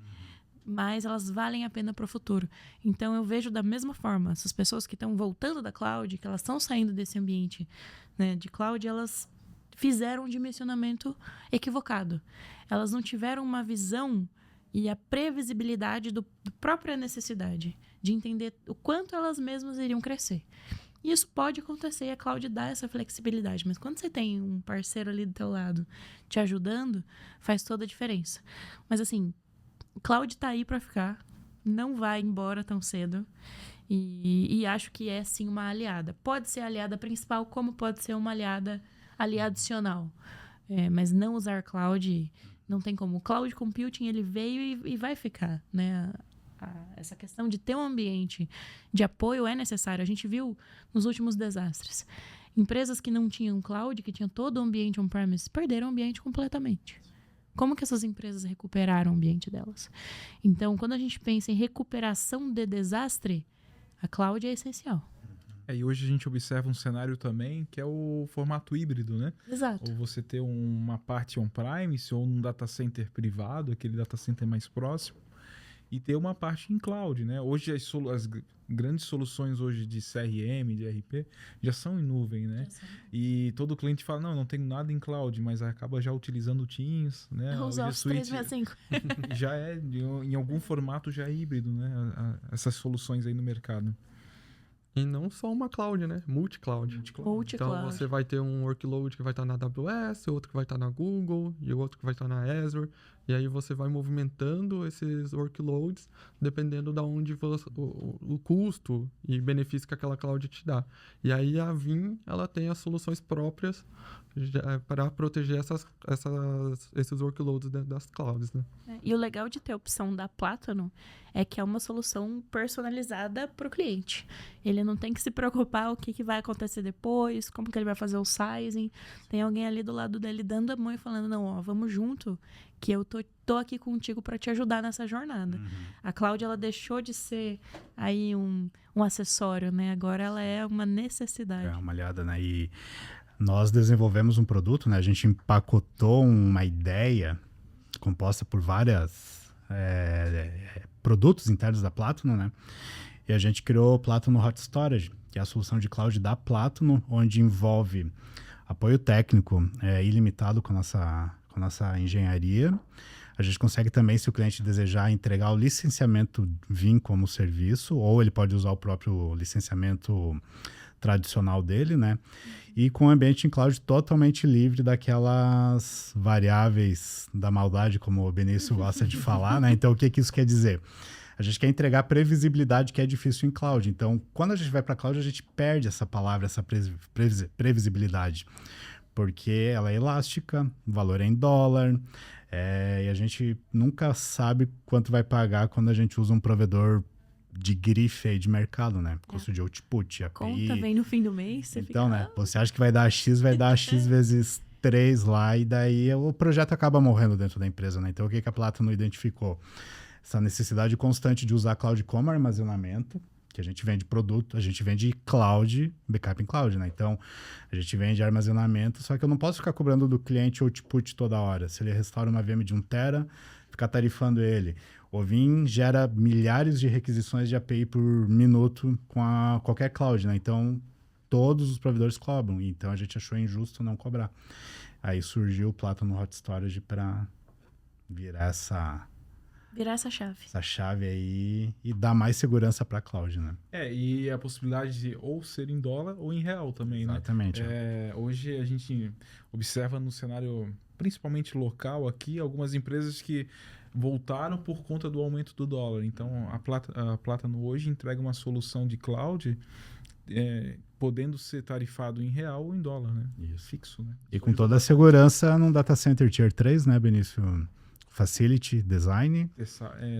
Mas elas valem a pena para o futuro. Então, eu vejo da mesma forma, essas pessoas que estão voltando da cloud, que elas estão saindo desse ambiente, né, de cloud, elas fizeram um dimensionamento equivocado. Elas não tiveram uma visão e a previsibilidade da própria necessidade, de entender o quanto elas mesmas iriam crescer. E isso pode acontecer e a cloud dá essa flexibilidade. Mas quando você tem um parceiro ali do teu lado te ajudando, faz toda a diferença. Mas assim, cloud tá aí para ficar, não vai embora tão cedo e acho que é sim uma aliada. Pode ser a aliada principal, como pode ser uma aliada adicional. Mas não usar cloud, não tem como. O cloud computing, ele veio e vai ficar, né? Essa questão de ter um ambiente de apoio é necessário. A gente viu nos últimos desastres. Empresas que não tinham cloud, que tinham todo o ambiente on-premise, perderam o ambiente completamente. Como que essas empresas recuperaram o ambiente delas? Então, quando a gente pensa em recuperação de desastre, a cloud é essencial. E hoje a gente observa um cenário também que é o formato híbrido, né? Exato. Ou você ter uma parte on-premise ou num data center privado, aquele data center mais próximo, e ter uma parte em cloud, né? Hoje as grandes soluções hoje de CRM, de ERP, já são em nuvem, né? E todo cliente fala, não tenho nada em cloud, mas acaba já utilizando o Teams, né? Os Office 365. Já em algum formato já é híbrido, né? Essas soluções aí no mercado. E não só uma cloud, né? Multi-cloud. Então, você vai ter um workload que vai estar na AWS, outro que vai estar na Google, e outro que vai estar na Azure. E aí você vai movimentando esses workloads dependendo da onde o custo e benefício que aquela cloud te dá. E aí a Vim, ela tem as soluções próprias para proteger esses workloads das clouds, né? E o legal de ter a opção da Plátano é que é uma solução personalizada para o cliente. Ele não tem que se preocupar o que vai acontecer depois, como que ele vai fazer o sizing. Tem alguém ali do lado dele dando a mão e falando, não, vamos junto, que eu tô aqui contigo para te ajudar nessa jornada. A cloud, ela deixou de ser aí um acessório, né? Agora ela é uma necessidade. É uma aliada, né? E nós desenvolvemos um produto, né? A gente empacotou uma ideia composta por vários produtos internos da Plátano, né? E a gente criou o Platono Hot Storage, que é a solução de cloud da Platono, onde envolve apoio técnico ilimitado com a nossa engenharia. A gente consegue também, se o cliente desejar, entregar o licenciamento Vim como serviço, ou ele pode usar o próprio licenciamento tradicional dele, né? E com o ambiente em cloud totalmente livre daquelas variáveis da maldade, como o Benício gosta de falar, né? Então, o que isso quer dizer? A gente quer entregar previsibilidade que é difícil em cloud. Então, quando a gente vai para cloud, a gente perde essa palavra, essa previsibilidade, porque ela é elástica, o valor é em dólar, e a gente nunca sabe quanto vai pagar quando a gente usa um provedor de grife aí de mercado, né? Custo de output, API. Conta vem no fim do mês, você então, fica... né? Você acha que vai dar X, vai dar X vezes 3 lá, e daí o projeto acaba morrendo dentro da empresa, né? Então, o que a Platono identificou? Essa necessidade constante de usar cloud como armazenamento, que a gente vende produto, a gente vende cloud, backup em cloud, né? Então, a gente vende armazenamento, só que eu não posso ficar cobrando do cliente output toda hora. Se ele restaura uma VM de 1 tera, ficar tarifando ele. O Vim gera milhares de requisições de API por minuto com qualquer cloud, né? Então, todos os provedores cobram. Então, a gente achou injusto não cobrar. Aí surgiu o Platono Hot Storage para virar essa chave aí e dar mais segurança para a cloud, né? E a possibilidade de ou ser em dólar ou em real também, Exatamente. né? Hoje a gente observa no cenário, principalmente local aqui, algumas empresas que voltaram por conta do aumento do dólar. Então, a Platono hoje entrega uma solução de cloud podendo ser tarifado em real ou em dólar, né? Isso. Fixo, né? E com toda a segurança num data center Tier 3, né, Benício? Facility, Design.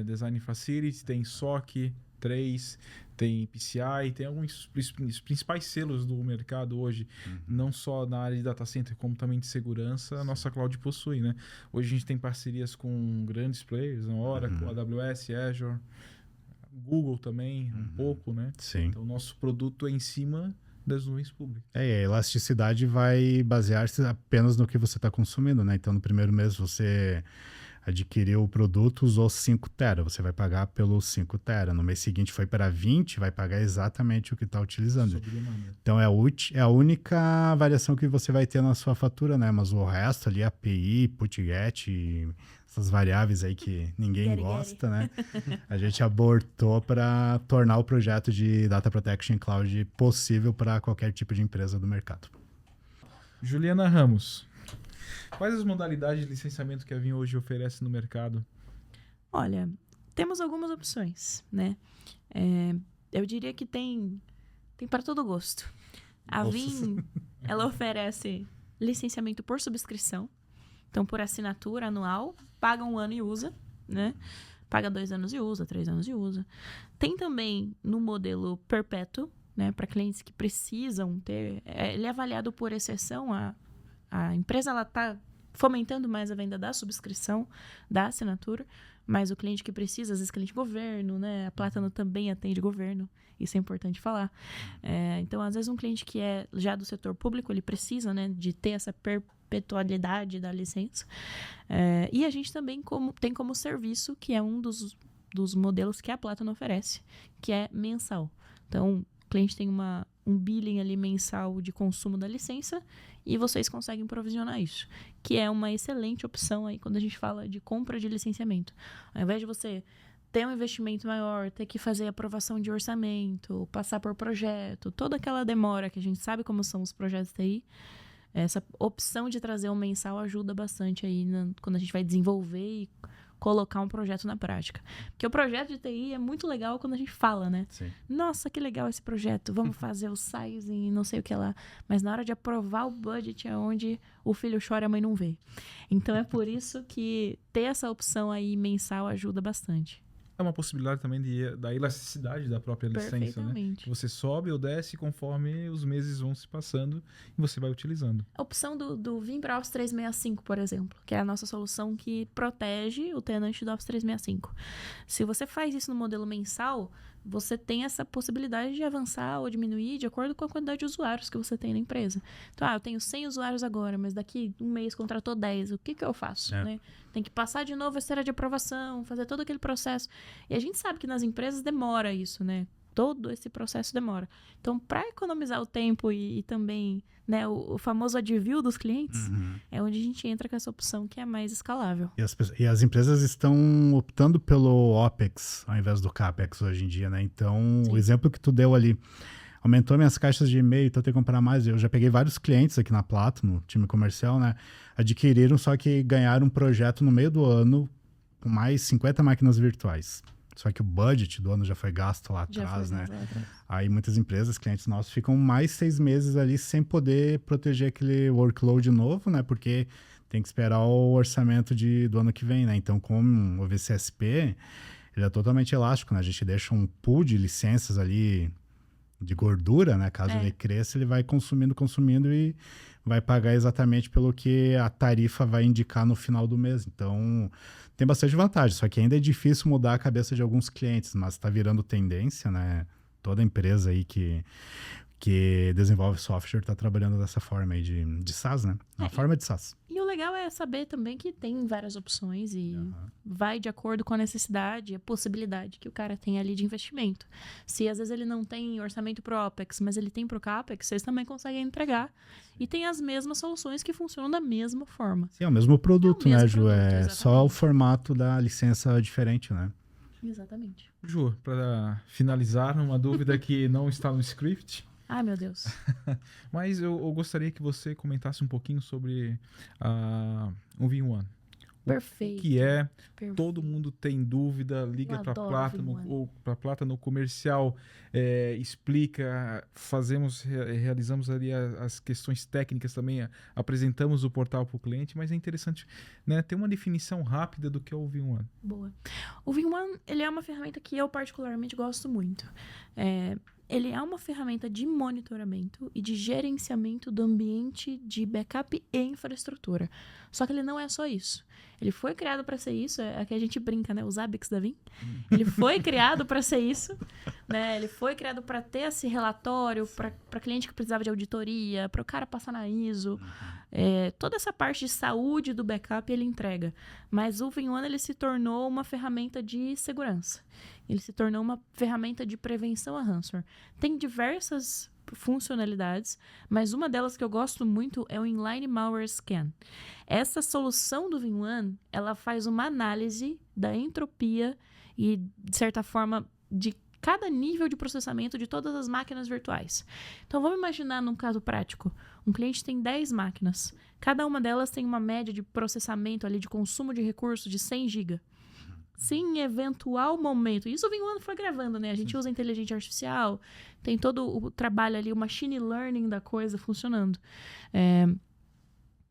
Design Facility, tem SOC 3, tem PCI, tem alguns os principais selos do mercado hoje, não só na área de data center, como também de segurança, a nossa cloud possui, né? Hoje a gente tem parcerias com grandes players, Oracle, AWS, Azure, Google também, um pouco, né? Sim. Então, o nosso produto é em cima das nuvens públicas. A elasticidade vai basear-se apenas no que você está consumindo, né? Então, no primeiro mês você adquiriu o produto, usou 5 tera, você vai pagar pelos 5 tera. No mês seguinte foi para 20, vai pagar exatamente o que está utilizando. Então, é a única variação que você vai ter na sua fatura, né? Mas o resto ali, API, put-get, essas variáveis aí que ninguém gosta, né? A gente abortou para tornar o projeto de Data Protection Cloud possível para qualquer tipo de empresa do mercado. Juliana Ramos, quais as modalidades de licenciamento que a Vim hoje oferece no mercado? Olha, temos algumas opções, né? Eu diria que tem para todo gosto. A Vim, ela oferece licenciamento por subscrição. Então, por assinatura anual, paga 1 ano e usa, né? Paga 2 anos e usa, 3 anos e usa. Tem também no modelo perpétuo, né? Para clientes que precisam ter... Ele é avaliado por exceção. A empresa está fomentando mais a venda da subscrição, da assinatura, mas o cliente que precisa, às vezes cliente governo, né? A Platono também atende governo, isso é importante falar. Então, às vezes um cliente que é já do setor público, ele precisa, né, de ter essa perpetualidade da licença. E a gente também tem como serviço, que é um dos modelos que a Platono oferece, que é mensal. Então, o cliente tem um billing ali mensal de consumo da licença e vocês conseguem provisionar isso, que é uma excelente opção aí quando a gente fala de compra de licenciamento. Ao invés de você ter um investimento maior, ter que fazer aprovação de orçamento, passar por projeto, toda aquela demora que a gente sabe como são os projetos TI, essa opção de trazer um mensal ajuda bastante aí quando a gente vai desenvolver e colocar um projeto na prática. Porque o projeto de TI é muito legal quando a gente fala, né? Sim. Nossa, que legal esse projeto, vamos fazer o sizing e não sei o que lá. Mas na hora de aprovar o budget é onde o filho chora e a mãe não vê. Então é por isso que ter essa opção aí mensal ajuda bastante. É uma possibilidade também da elasticidade da própria licença, né? Que você sobe ou desce conforme os meses vão se passando e você vai utilizando. A opção do Vim para Office 365, por exemplo, que é a nossa solução que protege o tenant do Office 365. Se você faz isso no modelo mensal, você tem essa possibilidade de avançar ou diminuir de acordo com a quantidade de usuários que você tem na empresa. Então, eu tenho 100 usuários agora, mas daqui um mês contratou 10. O que eu faço? Né? Tem que passar de novo a esteira de aprovação, fazer todo aquele processo. E a gente sabe que nas empresas demora isso, né? todo esse processo demora. Então, para economizar o tempo e também, né, o famoso advil dos clientes, é onde a gente entra com essa opção que é mais escalável. E as empresas estão optando pelo OPEX ao invés do CAPEX hoje em dia, né? Então, Sim. o exemplo que tu deu ali, aumentou minhas caixas de e-mail, então eu tenho que comprar mais. Eu já peguei vários clientes aqui na Platinum, time comercial, né? Adquiriram, só que ganharam um projeto no meio do ano com mais 50 máquinas virtuais. Só que o budget do ano já foi gasto lá atrás, né? Aí muitas empresas, clientes nossos, ficam mais 6 meses ali sem poder proteger aquele workload novo, né? Porque tem que esperar o orçamento do ano que vem, né? Então, como o VCSP, ele é totalmente elástico, né? A gente deixa um pool de licenças ali de gordura, né? Caso ele cresça, ele vai consumindo e vai pagar exatamente pelo que a tarifa vai indicar no final do mês. Então, tem bastante vantagem, só que ainda é difícil mudar a cabeça de alguns clientes, mas está virando tendência, né? Toda empresa aí que desenvolve software está trabalhando dessa forma aí de SaaS, né? Uma forma de SaaS. E o legal é saber também que tem várias opções e vai de acordo com a necessidade, a possibilidade que o cara tem ali de investimento. Se às vezes ele não tem orçamento pro OPEX, mas ele tem pro CAPEX, vocês também conseguem entregar. E tem as mesmas soluções que funcionam da mesma forma. Sim, é o mesmo produto, mesmo né, Ju? produto, É exatamente. só o formato da licença diferente, né? Exatamente. Ju, para finalizar, uma dúvida que não está no script, Ai, meu Deus. mas eu gostaria que você comentasse um pouquinho sobre o V1. Perfeito. O que é? Perfeito. Todo mundo tem dúvida, liga Eu para adoro Platinum V1. ou para Platinum comercial, explica, realizamos ali as questões técnicas também, apresentamos o portal para o cliente, mas é interessante, né, ter uma definição rápida do que é o V1. Boa. O V1, ele é uma ferramenta que eu particularmente gosto muito. Ele é uma ferramenta de monitoramento e de gerenciamento do ambiente de backup e infraestrutura. Só que ele não é só isso. Ele foi criado para ser isso, é que a gente brinca, né? Os Zabbix da Vim. Ele foi criado para ser isso, né? Ele foi criado para ter esse relatório para cliente que precisava de auditoria, para o cara passar na ISO. Toda essa parte de saúde do backup ele entrega. Mas o V1 ele se tornou uma ferramenta de segurança. Ele se tornou uma ferramenta de prevenção a ransomware. Tem diversas funcionalidades, mas uma delas que eu gosto muito é o Inline Malware Scan. Essa solução do V1, ela faz uma análise da entropia e, de certa forma, de cada nível de processamento de todas as máquinas virtuais. Então, vamos imaginar num caso prático. Um cliente tem 10 máquinas. Cada uma delas tem uma média de processamento ali, de consumo de recursos de 100 GB. Se em eventual momento... Isso o V1 foi gravando, né? A gente usa inteligência artificial, tem todo o trabalho ali, o machine learning da coisa funcionando.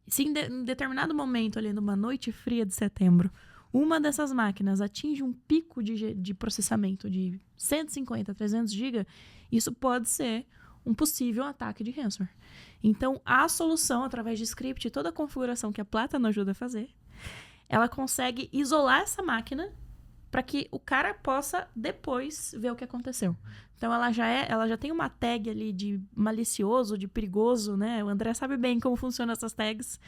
Se em determinado momento, ali numa noite fria de setembro, uma dessas máquinas atinge um pico de processamento de 150, 300 GB, isso pode ser um possível ataque de ransomware. Então, a solução, através de script, toda a configuração que a Platinum ajuda a fazer, ela consegue isolar essa máquina para que o cara possa depois ver o que aconteceu. Então, ela já tem uma tag ali de malicioso, de perigoso, né? O André sabe bem como funcionam essas tags.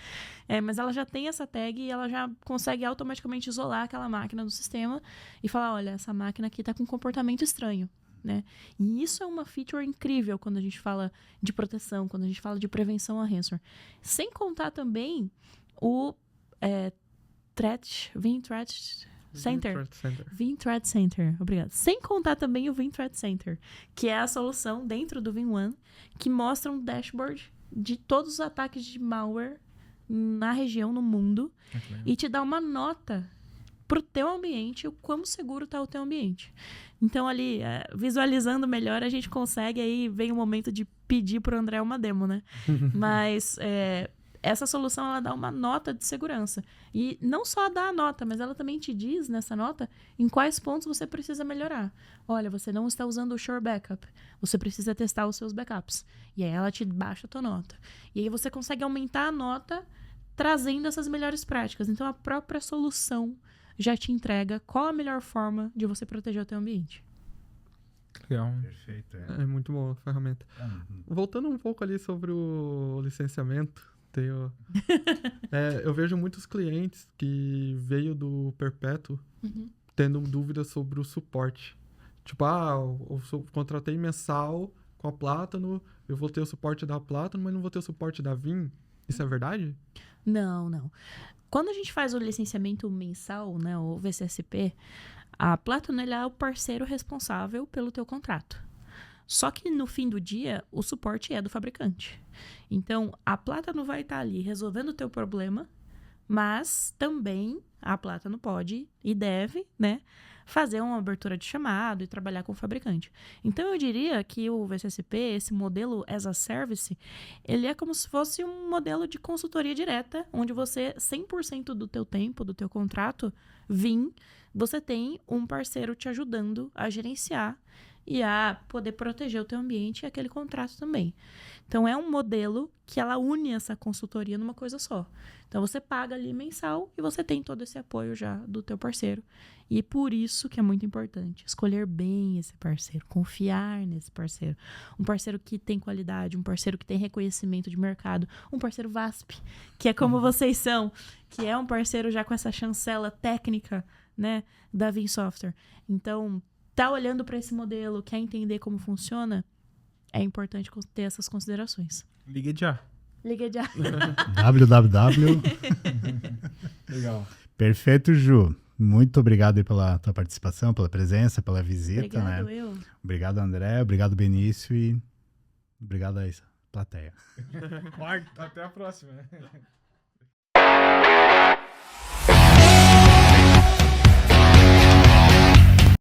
Mas ela já tem essa tag e ela já consegue automaticamente isolar aquela máquina do sistema e falar, olha, essa máquina aqui está com um comportamento estranho, né? E isso é uma feature incrível quando a gente fala de proteção, quando a gente fala de prevenção a ransomware. Sem contar também o Vim Threat Center. Vim Threat Center, obrigado. Sem contar também o Vim Threat Center, que é a solução dentro do V1 que mostra um dashboard de todos os ataques de malware na região, no mundo, e te dá uma nota pro teu ambiente, o quão seguro tá o teu ambiente. Então, ali, visualizando melhor, a gente consegue, aí vem o momento de pedir pro André uma demo, né? Mas essa solução, ela dá uma nota de segurança. E não só dá a nota, mas ela também te diz, nessa nota, em quais pontos você precisa melhorar. Olha, você não está usando o Sure Backup. Você precisa testar os seus backups. E aí ela te baixa a tua nota. E aí você consegue aumentar a nota trazendo essas melhores práticas. Então, a própria solução já te entrega qual a melhor forma de você proteger o teu ambiente. Legal. Perfeito. É muito boa a ferramenta. Voltando um pouco ali sobre o licenciamento, eu vejo muitos clientes que veio do Perpétuo tendo dúvidas sobre o suporte. Tipo, eu contratei mensal com a Plátano, eu vou ter o suporte da Plátano, mas não vou ter o suporte da Vim. Isso é verdade? Não, não. Quando a gente faz o licenciamento mensal, né, o VCSP, a Plátano ele é o parceiro responsável pelo teu contrato. Só que no fim do dia, o suporte é do fabricante. Então, a Plátano vai estar ali resolvendo o teu problema, mas também a Plátano pode e deve, né, fazer uma abertura de chamado e trabalhar com o fabricante. Então, eu diria que o VCSP, esse modelo as a service, ele é como se fosse um modelo de consultoria direta, onde você, 100% do teu tempo, do teu contrato, você tem um parceiro te ajudando a gerenciar e a poder proteger o teu ambiente e aquele contrato também. Então, é um modelo que ela une essa consultoria numa coisa só. Então, você paga ali mensal e você tem todo esse apoio já do teu parceiro. E por isso que é muito importante escolher bem esse parceiro, confiar nesse parceiro. Um parceiro que tem qualidade, um parceiro que tem reconhecimento de mercado, um parceiro VASP, que é como vocês são, que é um parceiro já com essa chancela técnica, né, da Vim Software. Então, tá olhando para esse modelo, quer entender como funciona, é importante ter essas considerações. Liga já. Liga já. www. Legal. Perfeito, Ju. Muito obrigado aí pela tua participação, pela presença, pela visita, Obrigado, né? eu. Obrigado, André. Obrigado, Benício. E obrigado a essa plateia. Até a próxima.